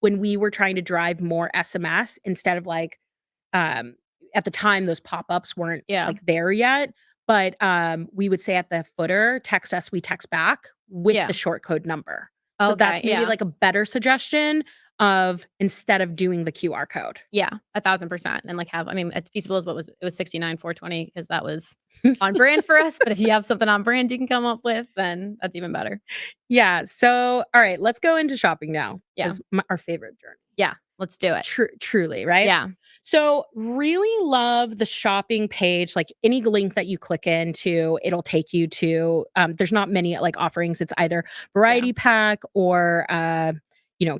when we were trying to drive more SMS instead of like at the time those pop-ups weren't like there yet, but we would say at the footer, text us, we text back with the short code number. So that's maybe like a better suggestion of instead of doing the QR code. Yeah, 1,000%. And like I mean, at Feastables, it was 69,420 because that was on brand for us. But if you have something on brand you can come up with, then that's even better. Yeah. So, all right, let's go into shopping now. Yeah. Our favorite journey. Yeah, let's do it. Truly, right? Yeah. So, really love the shopping page. Like any link that you click into, it'll take you to. There's not many like offerings. It's either variety pack or,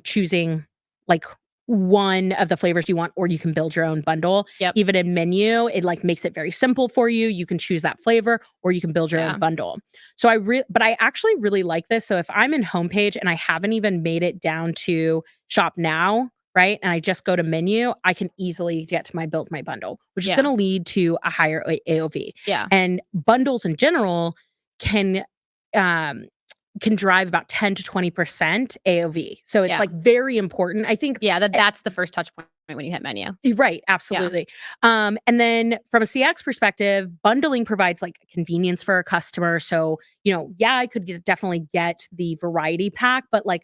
choosing like one of the flavors you want, or you can build your own bundle. Yep. Even in menu, it like makes it very simple for you. You can choose that flavor, or you can build your own bundle. So but I actually really like this. So if I'm in homepage and I haven't even made it down to shop now, right? And I just go to menu, I can easily get to my build my bundle, which is going to lead to a higher AOV. Yeah. And bundles in general can drive about 10 to 20% AOV. So it's like very important. I think that's the first touch point when you hit menu. Right, absolutely. And then from a CX perspective, bundling provides like convenience for a customer. So, I could definitely get the variety pack, but like,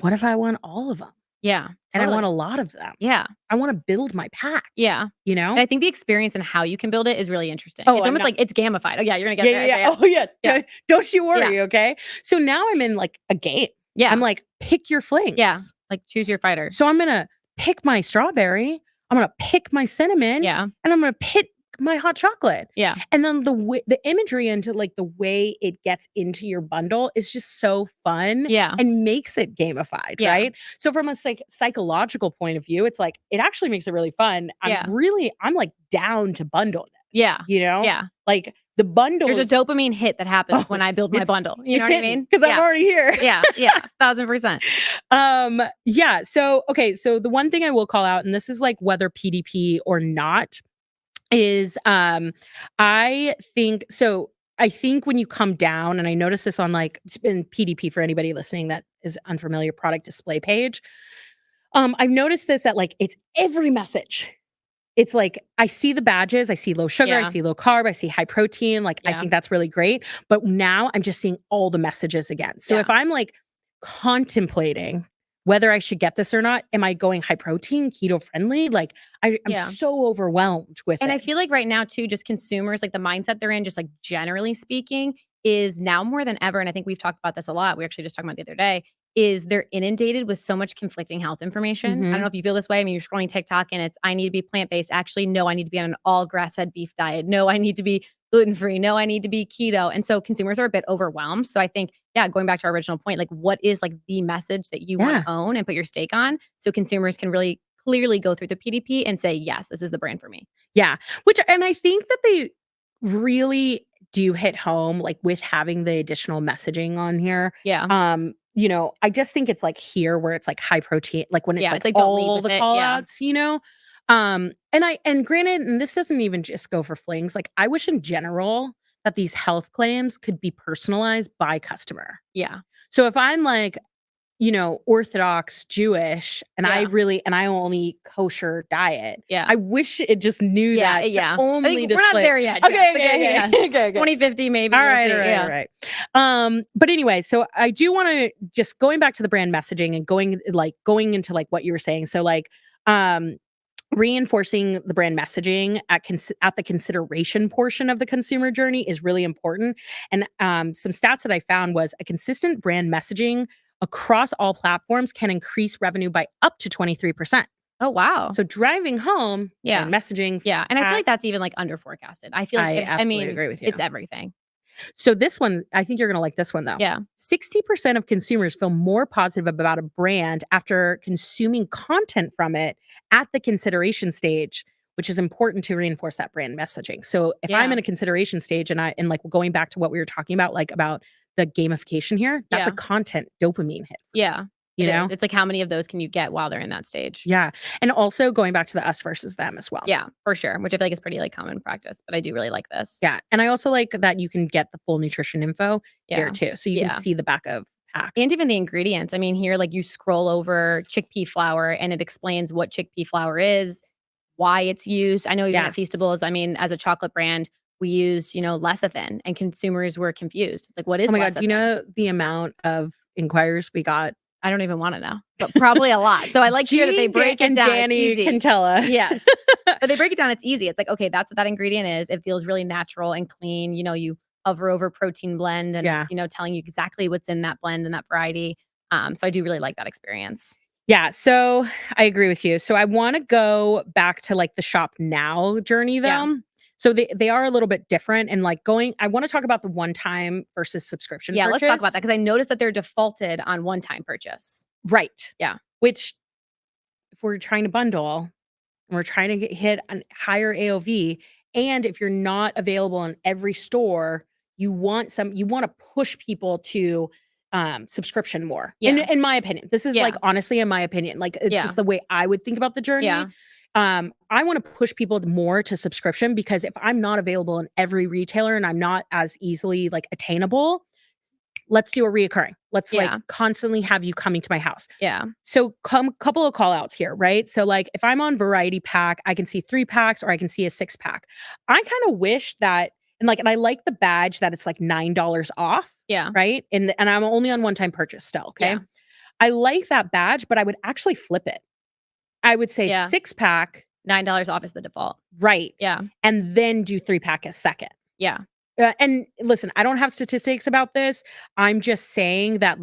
what if I want all of them? Yeah. And I want a lot of them. Yeah. I want to build my pack. Yeah. And I think the experience and how you can build it is really interesting. Oh, it's almost like it's gamified. Oh, yeah, you're going to get there. Yeah. Okay, Oh, yeah. Don't you worry, Yeah. okay? So now I'm in like a game. Yeah. I'm like, pick your flings. Yeah. Like choose your fighter. So I'm going to pick my strawberry. I'm going to pick my cinnamon. Yeah. And I'm going to pick my hot chocolate. Yeah. And then the imagery into like the way it gets into your bundle is just so fun. Yeah. And makes it gamified, right? So from a psychological point of view, it's like it actually makes it really fun. I'm like down to bundle this. Yeah. Yeah. Like the bundle. There's a dopamine hit that happens when I build my bundle. You know what I mean? Because I'm already here. Yeah. 1,000%. Yeah. So okay. So the one thing I will call out, and this is like whether PDP or not, is I think when you come down, and I noticed this on like in PDP for anybody listening that is unfamiliar, product display page. I've noticed this that like it's every message. It's like I see the badges, I see low sugar, I see low carb, I see high protein. Like I think that's really great. But now I'm just seeing all the messages again. So if I'm like contemplating whether I should get this or not, am I going high protein, keto friendly? Like I'm so overwhelmed with it. And I feel like right now too, just consumers, like the mindset they're in, just like generally speaking, is now more than ever. And I think we've talked about this a lot. We actually just talked about it the other day. Is they're inundated with so much conflicting health information. I don't know if you feel this way. I mean, you're scrolling TikTok and it's, I need to be plant-based. Actually, no, I need to be on an all grass-fed beef diet. No, I need to be gluten-free. No, I need to be keto. And so consumers are a bit overwhelmed. So I think, going back to our original point, like what is like the message that you want to own and put your stake on so consumers can really clearly go through the PDP and say, yes, this is the brand for me. Yeah. And I think that they really do hit home like with having the additional messaging on here. Yeah. I just think it's like here where it's like high protein, like when it's like don't lead all with the it. call outs, and granted, and this doesn't even just go for flings. Like I wish in general that these health claims could be personalized by customer. Yeah. So if I'm like, Orthodox Jewish and I only eat kosher diet. Yeah. I wish it just knew that. Yeah. Only I think we're not there yet. Okay. 2050 maybe. All right. But anyway, so I do want to just going back to the brand messaging and going into like what you were saying. So like, reinforcing the brand messaging at the consideration portion of the consumer journey is really important. And some stats that I found was a consistent brand messaging across all platforms can increase revenue by up to 23%. Oh, wow. So driving home, brand messaging. Yeah. And I feel like that's even like under forecasted. I feel like I agree with you. It's everything. So this one, I think you're going to like this one though. Yeah. 60% of consumers feel more positive about a brand after consuming content from it at the consideration stage, which is important to reinforce that brand messaging. So if I'm in a consideration stage and like going back to what we were talking about, like about the gamification here, that's a content dopamine hit. Yeah. It's like how many of those can you get while they're in that stage? Yeah. And also going back to the us versus them as well. Yeah, for sure. Which I feel like is pretty like common practice, but I do really like this. Yeah. And I also like that you can get the full nutrition info here too. So you can see the back of pack. And even the ingredients. I mean, here, like you scroll over chickpea flour and it explains what chickpea flour is, why it's used. I know even at Feastables, I mean, as a chocolate brand, we use, lecithin and consumers were confused. It's like, what is lecithin? God, do you know the amount of inquiries we got I don't even wanna know, but probably a lot. So I like to hear that they Jean break it and down. It's Danny easy. can tell us. Yes. But they break it down, it's easy. It's like, okay, that's what that ingredient is. It feels really natural and clean. You hover over protein blend and Yeah. it's, telling you exactly what's in that blend and that variety. So I do really like that experience. Yeah, so I agree with you. So I wanna go back to, like, the shop now journey, Yeah. though. So they are a little bit different and, like, I wanna talk about the one-time versus subscription Yeah, let's talk about purchase. that because I noticed that they're defaulted on one-time purchase. Right. Yeah. Which, if we're trying to bundle and we're trying to hit a higher AOV, and if you're not available in every store, you wanna push people to, subscription more, Yeah. in my opinion. This is, Yeah. like, honestly, in my opinion, like, it's Yeah. just the way I would think about the journey. Yeah. I wanna push people more to subscription because if I'm not available in every retailer and I'm not as easily, like, attainable, let's do a reoccurring. Let's, like, Yeah. constantly have you coming to my house. Yeah. So couple of call outs here, right? So like if I'm on variety pack, I can see 3 packs or I can see a 6-pack. I kind of wish that and I like the badge that it's like $9 off, Yeah. right? And I'm only on one-time purchase still, okay? Yeah. I like that badge, but I would actually flip it. I would say Yeah. 6-pack, $9 off is the default. right, Yeah. and then do 3-pack as second. Yeah. And listen, I don't have statistics about this. I'm just saying that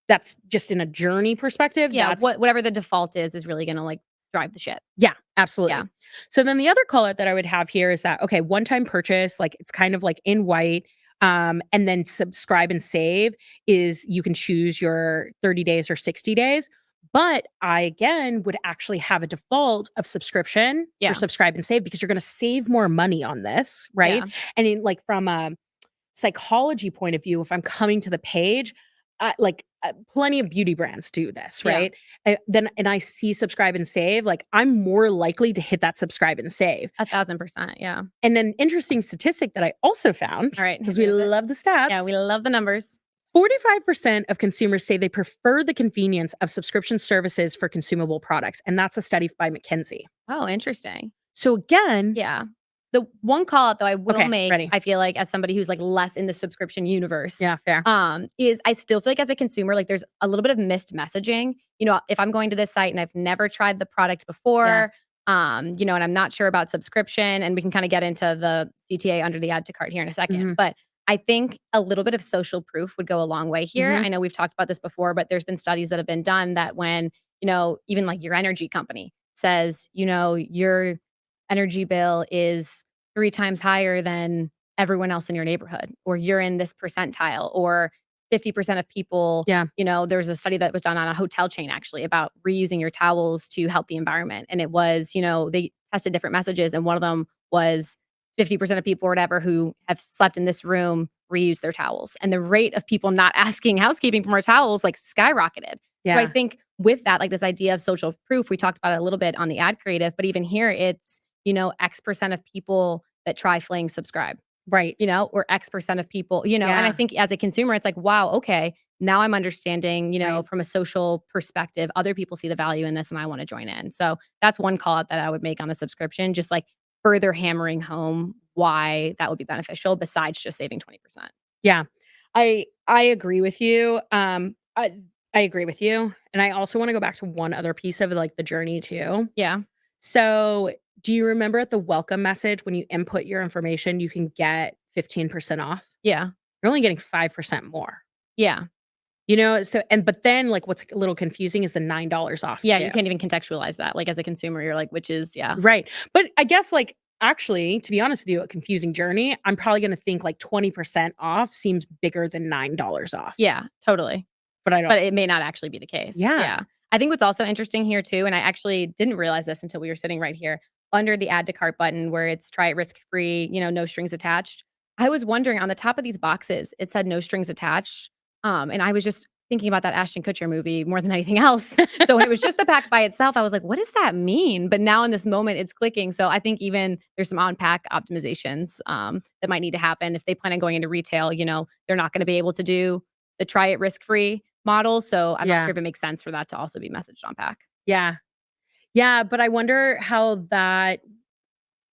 that's just in a journey perspective. Yeah. That's Whatever the default is really gonna like drive the ship. yeah, absolutely. Yeah. So then the other call out that I would have here is that okay, one-time purchase, like it's kind of like in white. And then subscribe and save is you can choose your 30 days or 60 days. But I again would actually have a default of subscription Yeah. or subscribe and save because you're going to save more money on this, right? Yeah. And in like from a psychology point of view, if I'm coming to the page, plenty of beauty brands do this, Yeah. right? And I see subscribe and save, like I'm more likely to hit that subscribe and save. 1,000%. Yeah. And an interesting statistic that I also found, All right. because hit we me with it. love the stats, Yeah, we love the numbers. 45% of consumers say they prefer the convenience of subscription services for consumable products. And that's a study by McKinsey. Oh, interesting. So again, Yeah. The one call out though I will okay, make, ready. I feel like as somebody who's like less in the subscription universe, Yeah, fair. is I still feel like as a consumer, like there's a little bit of missed messaging. If I'm going to this site and I've never tried the product before, and I'm not sure about subscription, and we can kind of get into the CTA under the add to cart here in a second. Mhm. But I think a little bit of social proof would go a long way here. Mhm. I know we've talked about this before, but there's been studies that have been done that when, even like your energy company says, your energy bill is 3 times higher than everyone else in your neighborhood, or you're in this percentile, or 50% of people, Yeah. there was a study that was done on a hotel chain actually about reusing your towels to help the environment. And it was, they tested different messages, and one of them was 50% of people or whatever who have slept in this room reuse their towels. And the rate of people not asking housekeeping for more towels like skyrocketed. Yeah. So I think with that, like this idea of social proof, we talked about it a little bit on the ad creative, but even here it's, X% of people that try Flings subscribe, Right. or X% of people, and I Yeah. think as a consumer, it's like, wow, okay, now I'm understanding, Right. from a social perspective, other people see the value in this and I want to join in. So that's one call out that I would make on the subscription, just like further hammering home why that would be beneficial besides just saving 20%. Yeah. I agree with you. I agree with you. And I also want to go back to one other piece of like the journey too. Yeah. So, do you remember at the welcome message when you input your information, you can get 15% off? Yeah. You're only getting 5% more. Yeah. But then like what's a little confusing is the $9 off Yeah. too. You can't even contextualize that. Like as a consumer, you're like, which is, yeah. Right. But I guess like actually, to be honest with you, a confusing journey, I'm probably going to think like 20% off seems bigger than $9 off. Yeah, totally. But I don't. But it may not actually be the case. Yeah. Yeah. I think what's also interesting here too, and I actually didn't realize this until we were sitting right here under the add to cart button where it's try it risk free, no strings attached. I was wondering on the top of these boxes, it said no strings attached. And I was just thinking about that Ashton Kutcher movie more than anything else. So when it was just the pack by itself, I was like, what does that mean? But now in this moment, it's clicking. So I think even there's some on pack optimizations that might need to happen if they plan on going into retail. They're not going to be able to do the try it risk free model. So I'm not sure if it makes sense for that to also be messaged on pack. Yeah. Yeah, but I wonder how that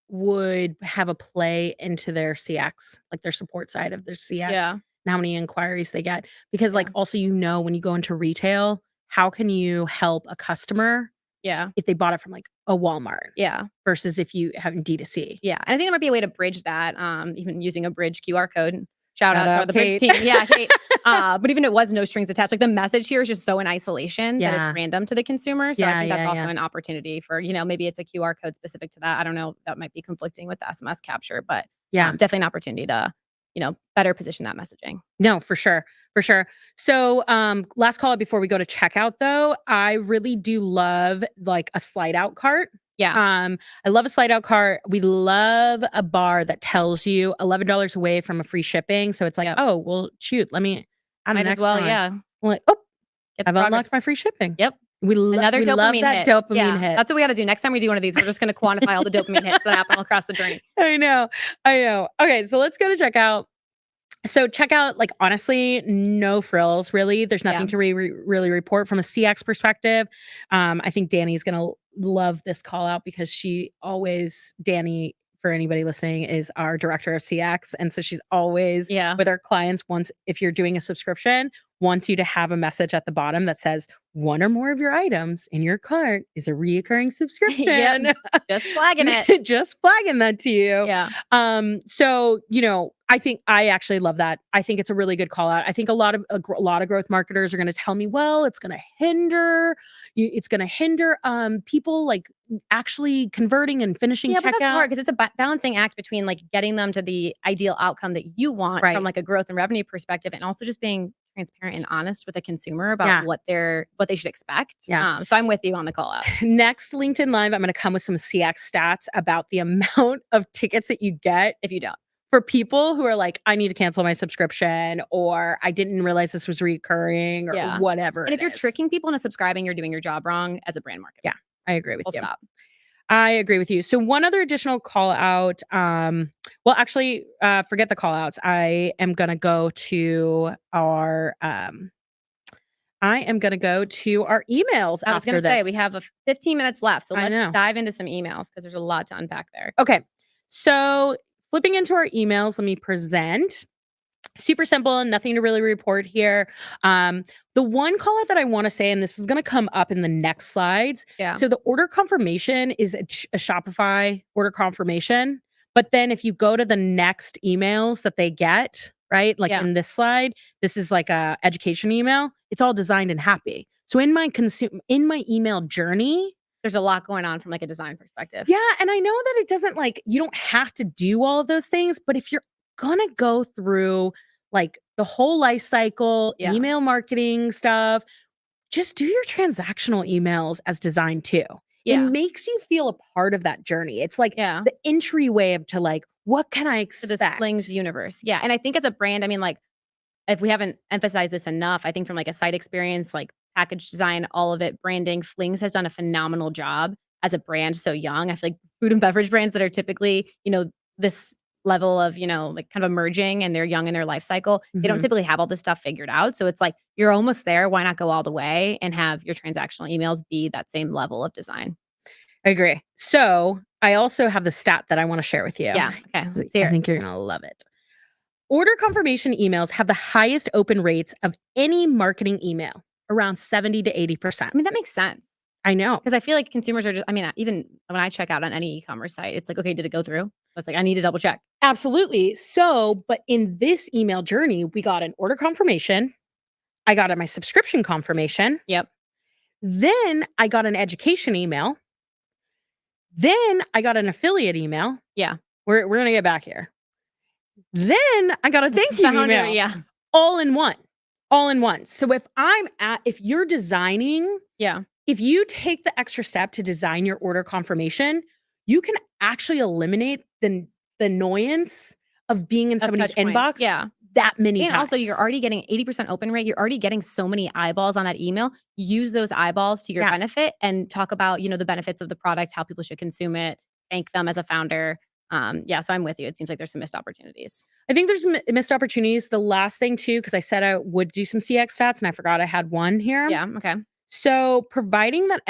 would have a play into their CX, like their support side of their CX. Yeah. how many inquiries they get. Because, like, also, when you go into retail, how can you help a customer if they bought it from, like, a Walmart versus if you have D2C? Yeah, and I think there might be a way to bridge that, even using a bridge QR code. Shout out to the Kate. bridge team. Yeah, Kate. But even if it was no strings attached, like, the message here is just so in isolation that it's random to the consumer. So I think that's also an opportunity for, maybe it's a QR code specific to that. I don't know. That might be conflicting with the SMS capture, but definitely an opportunity to, better position that messaging. No, for sure. For sure. So, last call out before we go to checkout though, I really do love like a slide out cart. Yeah. I love a slide out cart. We love a bar that tells you $11 away from a free shipping. So it's like, oh, well, shoot, let me add Might an as extra well, one. yeah. I'm like, oh, Get I've the unlocked progress. my free shipping. Yep. We love that hit. dopamine hit. That's what we got to do. Next time we do one of these, we're just going to quantify all the dopamine hits that happen across the journey. I know. Okay, so let's go to checkout. So checkout, like, honestly, no frills, really. There's nothing to really report from a CX perspective. I think Danny's gonna love this call out because Danny, for anybody listening, is our director of CX. And so she's always with our clients, if you're doing a subscription, wants you to have a message at the bottom that says one or more of your items in your cart is a reoccurring subscription. Just flagging it. Just flagging that to you. Yeah. So, I think I actually love that. I think it's a really good call out. I think a lot of growth marketers are going to tell me, well, it's going to hinder people like actually converting and finishing checkout. But that's hard because it's a balancing act between like getting them to the ideal outcome that you want from like a growth and revenue perspective, and also just being transparent and honest with the consumer about what they should expect. So I'm with you on the call out. Next LinkedIn Live, I'm going to come with some CX stats about the amount of tickets that you get if you don't. For people who are like, I need to cancel my subscription, or I didn't realize this was recurring, or whatever. And if you're tricking people into subscribing, you're doing your job wrong as a brand marketer. Yeah, I agree with you. Stop. I agree with you. So one other additional call out. Forget the call outs. I am going to go to our emails. I was going to say we have 15 minutes left, so let's dive into some emails because there's a lot to unpack there. Okay, so flipping into our emails, let me present. Super simple, nothing to really report here. The one call out that I want to say, and this is going to come up in the next slides. So the order confirmation is a Shopify order confirmation. But then if you go to the next emails that they get, right? Like in this slide, this is like a education email. It's all designed and happy. So in my email journey, there's a lot going on from like a design perspective. Yeah. And I know that it doesn't you don't have to do all of those things, but if you're gonna go through like the whole life cycle, email marketing stuff, just do your transactional emails as designed too. It makes you feel a part of that journey. It's like the entryway to like, what can I expect? To this Flings universe. Yeah. And I think as a brand, I mean, like, if we haven't emphasized this enough, I think from like a site experience, like package design, all of it, branding, Flings has done a phenomenal job as a brand so young. I feel like food and beverage brands that are typically, this level of, like kind of emerging and they're young in their life cycle, they don't typically have all this stuff figured out. So it's like, you're almost there. Why not go all the way and have your transactional emails be that same level of design? I agree. So I also have the stat that I want to share with you. Yeah. Okay. I think you're going to love it. Order confirmation emails have the highest open rates of any marketing email, around 70 to 80%. I mean, that makes sense. I know. Because I feel like consumers are just, even when I check out on any e-commerce site, it's like, okay, did it go through? It's like, I need to double check. Absolutely. So, but in this email journey, we got an order confirmation. I got my subscription confirmation. Yep. Then I got an education email. Then I got an affiliate email. Yeah. We're going to get back here. Then I got a thank you email. Yeah. All in one. So if you're designing, if you take the extra step to design your order confirmation, you can actually eliminate the annoyance of being in somebody's inbox that many times. And also, you're already getting 80% open rate. You're already getting so many eyeballs on that email. Use those eyeballs to your benefit and talk about, the benefits of the product, how people should consume it, thank them as a founder. So I'm with you. It seems like there's some missed opportunities. I think there's some missed opportunities. The last thing too, because I said I would do some CX stats and I forgot I had one here. Yeah. Okay. So providing that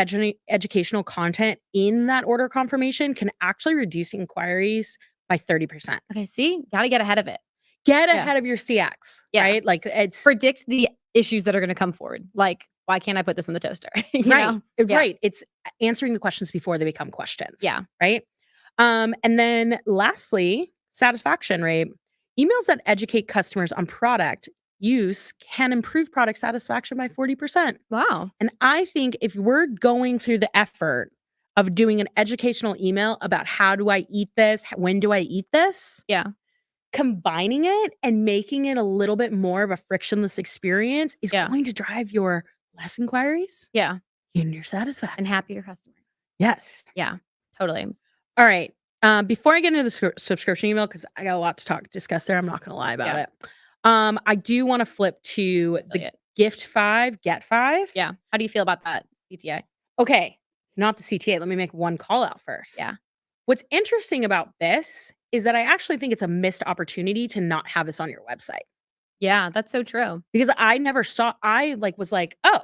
educational content in that order confirmation can actually reduce inquiries by 30%. Okay. See, got to get ahead of it. get ahead of your CX, right? Like it's predict the issues that are going to come forward. Like, why can't I put this in the toaster? you know? Right. It's answering the questions before they become questions. Yeah. Right. And then lastly, satisfaction rate. Emails that educate customers on product use can improve product satisfaction by 40%. Wow. And I think if we're going through the effort of doing an educational email about how do I eat this, when do I eat this? Yeah. Combining it and making it a little bit more of a frictionless experience is going to drive your less inquiries. Yeah. And your satisfaction. And happier customers. Yes. Yeah, totally. All right. Before I get into the subscription email, because I got a lot to discuss there, I'm not going to lie about it. I do want to flip to the gift 5, get 5. Yeah. How do you feel about that CTA? Okay. It's not the CTA. Let me make one call out first. Yeah. What's interesting about this is that I actually think it's a missed opportunity to not have this on your website. Yeah, that's so true. Because I never saw, was like, oh,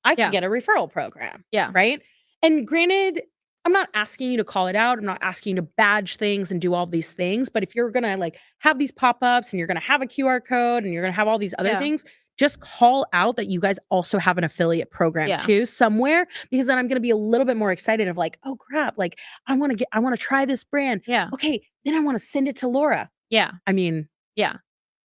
I can get a referral program. Yeah. Right. And granted, I'm not asking you to call it out. I'm not asking you to badge things and do all these things. But if you're going to like have these pop-ups and you're going to have a QR code and you're going to have all these other things, just call out that you guys also have an affiliate program too somewhere, because then I'm going to be a little bit more excited of like, oh crap, like I want to try this brand. Yeah. Okay. Then I want to send it to Laura. Yeah. I mean, yeah.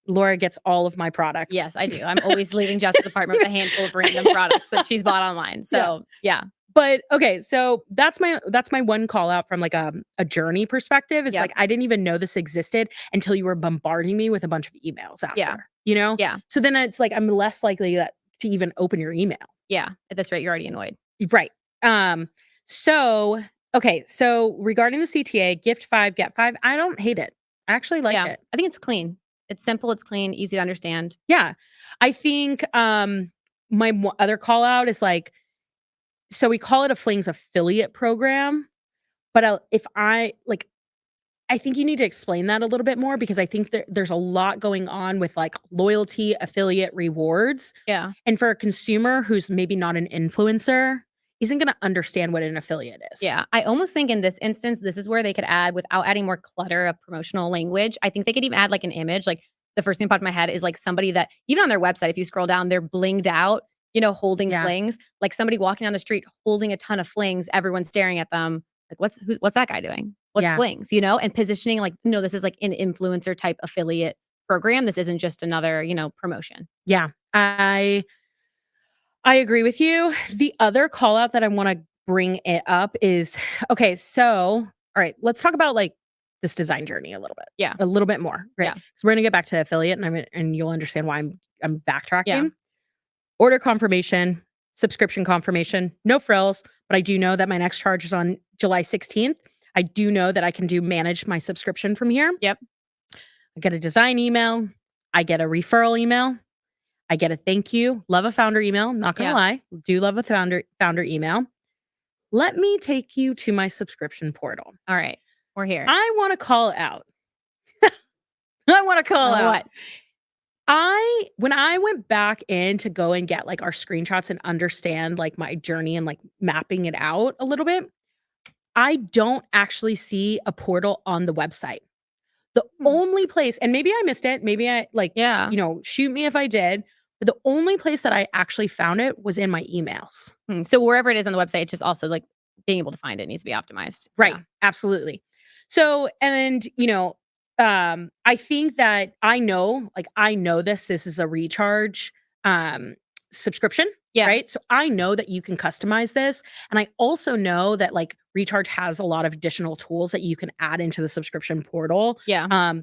Laura gets all of my products. Yes, I do. I'm always leaving Jess's apartment with a handful of random products that she's bought online. So yeah. But okay, so that's my one call out from like a journey perspective. It's like I didn't even know this existed until you were bombarding me with a bunch of emails after. You know? Yeah. So then it's like I'm less likely to even open your email. Yeah. At this rate, you're already annoyed. Right. So okay, so regarding the CTA, gift 5, get 5, I don't hate it. I actually like it. I think it's clean. It's simple, it's clean, easy to understand. Yeah. I think my other call out is like, so we call it a Flings affiliate program, but I think you need to explain that a little bit more, because I think there's a lot going on with like loyalty, affiliate rewards. Yeah. And for a consumer who's maybe not an influencer, isn't going to understand what an affiliate is. Yeah. I almost think in this instance, this is where they could add, without adding more clutter of promotional language, I think they could even add like an image. Like the first thing popped in my head is like somebody that, even on their website, if you scroll down, they're blinged out, holding flings, like somebody walking down the street holding a ton of flings, everyone's staring at them. Like, what's that guy doing? What's flings, and positioning like, no, this is like an influencer type affiliate program. This isn't just another, promotion. Yeah. I agree with you. The other call out that I want to bring it up is, okay, so, all right, let's talk about like this design journey a little bit. Yeah. A little bit more. Right. Yeah. So we're going to get back to affiliate and you'll understand why I'm backtracking. Yeah. Order confirmation, subscription confirmation, no frills, but I do know that my next charge is on July 16th. I do know that I can manage my subscription from here. Yep. I get a design email. I get a referral email. I get a thank you. Love a founder email. Not going to lie. Do love a founder email. Let me take you to my subscription portal. All right. We're here. I want to call out. I want to call out. What? When I went back in to go and get like our screenshots and understand like my journey and like mapping it out a little bit, I don't actually see a portal on the website. The only place, and maybe I missed it, maybe I shoot me if I did, but the only place that I actually found it was in my emails. So wherever it is on the website, it's just also like being able to find it needs to be optimized. Right. Yeah. Absolutely. So, and I think that I know this is a recharge subscription. Yeah. Right. So I know that you can customize this. And I also know that like Recharge has a lot of additional tools that you can add into the subscription portal. Yeah.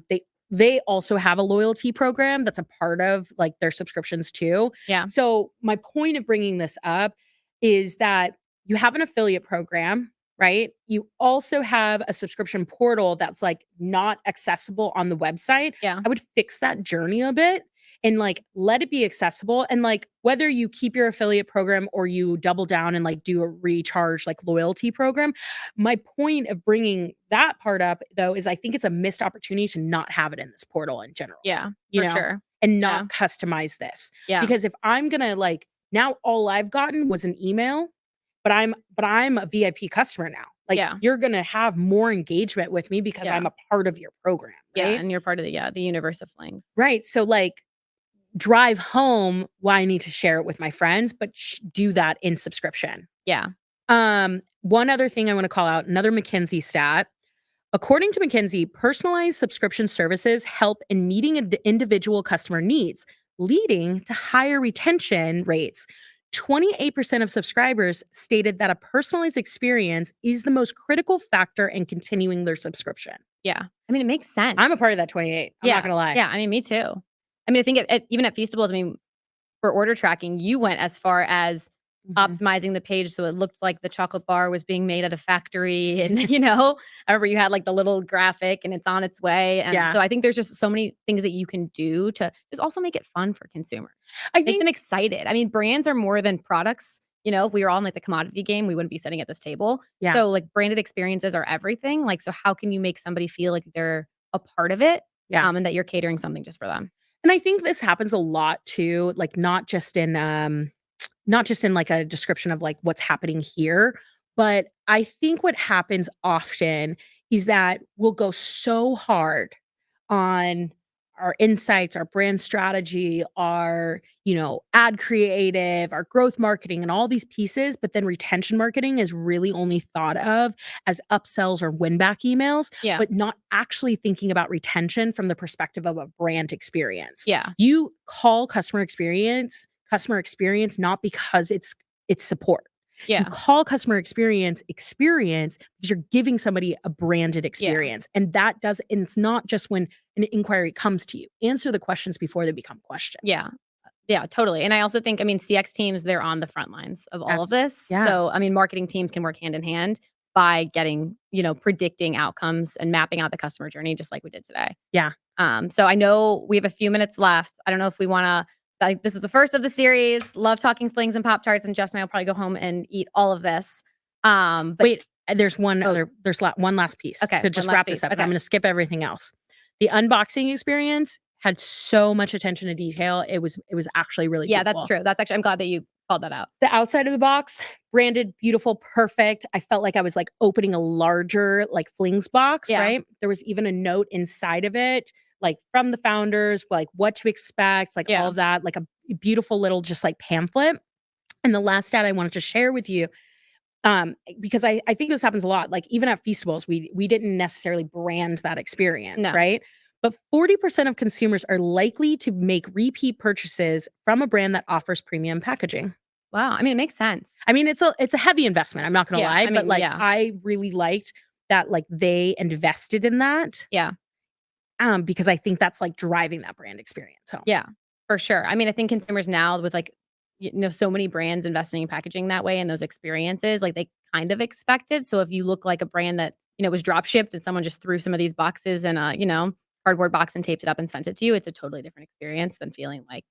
They also have a loyalty program that's a part of like their subscriptions too. Yeah. So my point of bringing this up is that you have an affiliate program, right? You also have a subscription portal that's like not accessible on the website. Yeah. I would fix that journey a bit and like let it be accessible. And like whether you keep your affiliate program or you double down and like do a recharge like loyalty program, my point of bringing that part up though is I think it's a missed opportunity to not have it in this portal in general. Yeah, you for know, sure. and not customize this. Yeah. Because if I'm gonna like now all I've gotten was an email, but I'm a VIP customer now. Like, Yeah. you're gonna have more engagement with me because I'm a part of your program, Yeah, right? and you're part of the universe of Flings. Right, so, like, drive home why I need to share it with my friends, but do that in subscription. Yeah. One other thing I wanna call out, another McKinsey stat. According to McKinsey, personalized subscription services help in meeting individual customer needs, leading to higher retention rates. 28% of subscribers stated that a personalized experience is the most critical factor in continuing their subscription. Yeah. I mean, it makes sense. I'm a part of that 28. I'm not gonna lie. Yeah, I mean, me too. I mean, I think even at Feastables, I mean, for order tracking, you went as far as Mhm. optimizing the page so it looked like the chocolate bar was being made at a factory and, I remember you had, like, the little graphic and it's on its way, and Yeah. so I think there's just so many things that you can do to just also make it fun for consumers. I Make think them excited. I mean, brands are more than products, if we were all in, like, the commodity game, we wouldn't be sitting at this table. Yeah. So, like, branded experiences are everything, like, so how can you make somebody feel like they're a part of it, Yeah. and that you're catering something just for them? And I think this happens a lot too, like, not just in, like, a description of, like, what's happening here, but I think what happens often is that we'll go so hard on our insights, our brand strategy, our, ad creative, our growth marketing, and all these pieces, but then retention marketing is really only thought of as upsells or win back emails, Yeah. but not actually thinking about retention from the perspective of a brand experience. Yeah. You call customer experience not because it's support. You Yeah. call customer experience because you're giving somebody a branded experience. And it's not just when an inquiry comes to you. Answer the questions before they become questions. Yeah. Yeah, totally. And I also think, I mean, CX teams, they're on the front lines of all of this. Yeah. So, I mean, marketing teams can work hand in hand by getting, predicting outcomes and mapping out the customer journey, just like we did today. Yeah. So I know we have a few minutes left. I don't know if we want to, like, this was the first of the series. Love talking flings and Pop-Tarts, and Jess and I will probably go home and eat all of this. But Wait, there's one last piece Okay, to just one last wrap this piece. up. Okay. I'm going to skip everything else. The unboxing experience had so much attention to detail. It was actually really Yeah, beautiful. that's true. That's actually, I'm glad that you called that out. The outside of the box, branded, beautiful, perfect. I felt like I was, like, opening a larger, like, Flings box, Yeah. right? There was even a note inside of it, like, from the founders, like, what to expect, like, Yeah. all of that, like, a beautiful little just, like, pamphlet. And the last stat I wanted to share with you, because I think this happens a lot, like, even at Feastables, we didn't necessarily brand that experience, No. right? But 40% of consumers are likely to make repeat purchases from a brand that offers premium packaging. Wow. I mean, it makes sense. I mean, it's a heavy investment, I'm not gonna Yeah, lie, I but, mean, like, yeah. I really liked that, like, they invested in that, Yeah. because I think that's, like, driving that brand experience home. Yeah, for sure. I mean, I think consumers now with, like, so many brands investing in packaging that way and those experiences, like, they kind of expect it. So if you look like a brand that, was drop shipped and someone just threw some of these boxes in a, cardboard box and taped it up and sent it to you, it's a totally different experience than feeling like,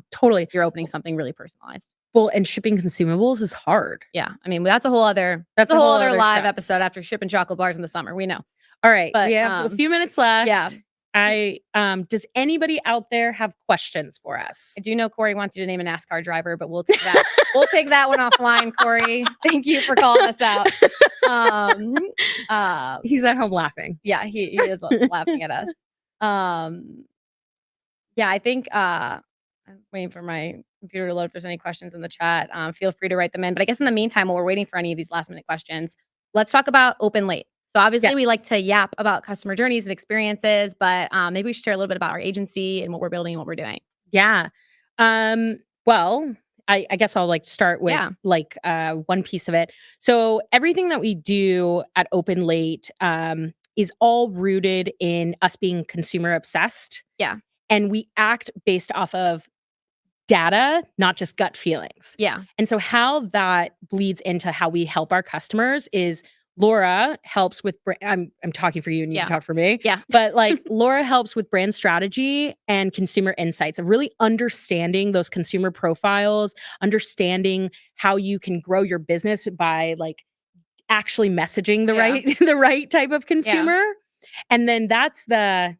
Totally. you're opening something really personalized. Well, and shipping consumables is hard. Yeah. I mean, that's a whole other live episode after shipping chocolate bars in the summer. We know. All right, But, we have a few minutes left. Yeah. Does anybody out there have questions for us? I do know Corey wants you to name a NASCAR driver, but we'll take that. We'll take that one offline, Corey. Thank you for calling us out. He's at home laughing. Yeah, he is laughing at us. Yeah, I think I'm waiting for my computer to load if there's any questions in the chat. Feel free to write them in. But I guess in the meantime, while we're waiting for any of these last minute questions, let's talk about open late. So obviously we like to yap about customer journeys and experiences, but maybe we should share a little bit about our agency and what we're building and what we're doing. Yeah. Well, I guess I'll start with one piece of it. So everything that we do at Open Late is all rooted in us being consumer obsessed. Yeah. And we act based off of data, not just gut feelings. Yeah. And so how that bleeds into how we help our customers is Laura helps with I'm talking for you and you can talk for me. Yeah. But Laura helps with brand strategy and consumer insights of really understanding those consumer profiles, understanding how you can grow your business by actually messaging the right type of consumer. And then that's the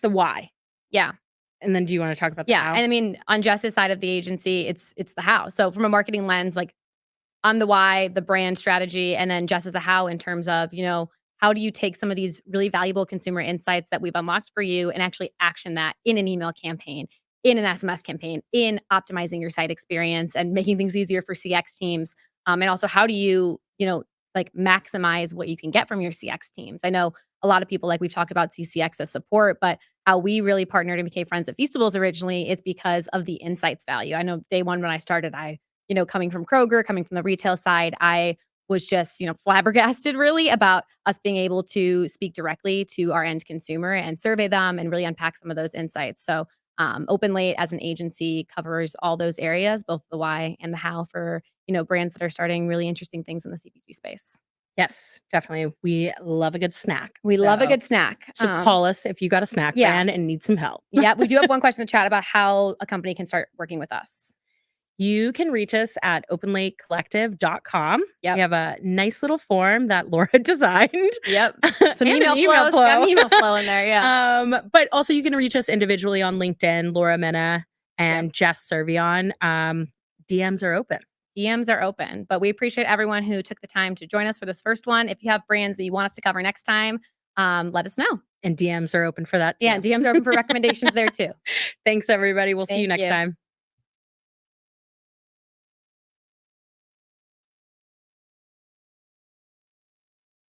why. Yeah. And then do you want to talk about the how? And I mean, on Jess's side of the agency, it's the how. So from a marketing lens, I'm the why, the brand strategy, and then Jess is the how in terms of, how do you take some of these really valuable consumer insights that we've unlocked for you and actually action that in an email campaign, in an SMS campaign, in optimizing your site experience and making things easier for CX teams. And also, how do you, like maximize what you can get from your CX teams? I know a lot of people, like we've talked about CCX as support, but how we really partnered and became friends at Feastables originally is because of the insights value. I know day one when I started, coming from Kroger, coming from the retail side, I was just, flabbergasted really about us being able to speak directly to our end consumer and survey them and really unpack some of those insights. So OpenLate as an agency covers all those areas, both the why and the how for, brands that are starting really interesting things in the CPG space. Yes, definitely. We love a good snack. We love a good snack. So call us if you got a snack brand and need some help. Yeah, we do have one question in the chat about how a company can start working with us. You can reach us at openlatecollective.com. Yep. We have a nice little form that Laura designed. Yep. Some and email flows. Got an email flow in there, yeah. But also you can reach us individually on LinkedIn, Laura Mena and Jess Cervellon. DMs are open. DMs are open, but we appreciate everyone who took the time to join us for this first one. If you have brands that you want us to cover next time, let us know. And DMs are open for that too. Yeah, DMs are open for recommendations there too. Thanks, everybody. We'll see you next time.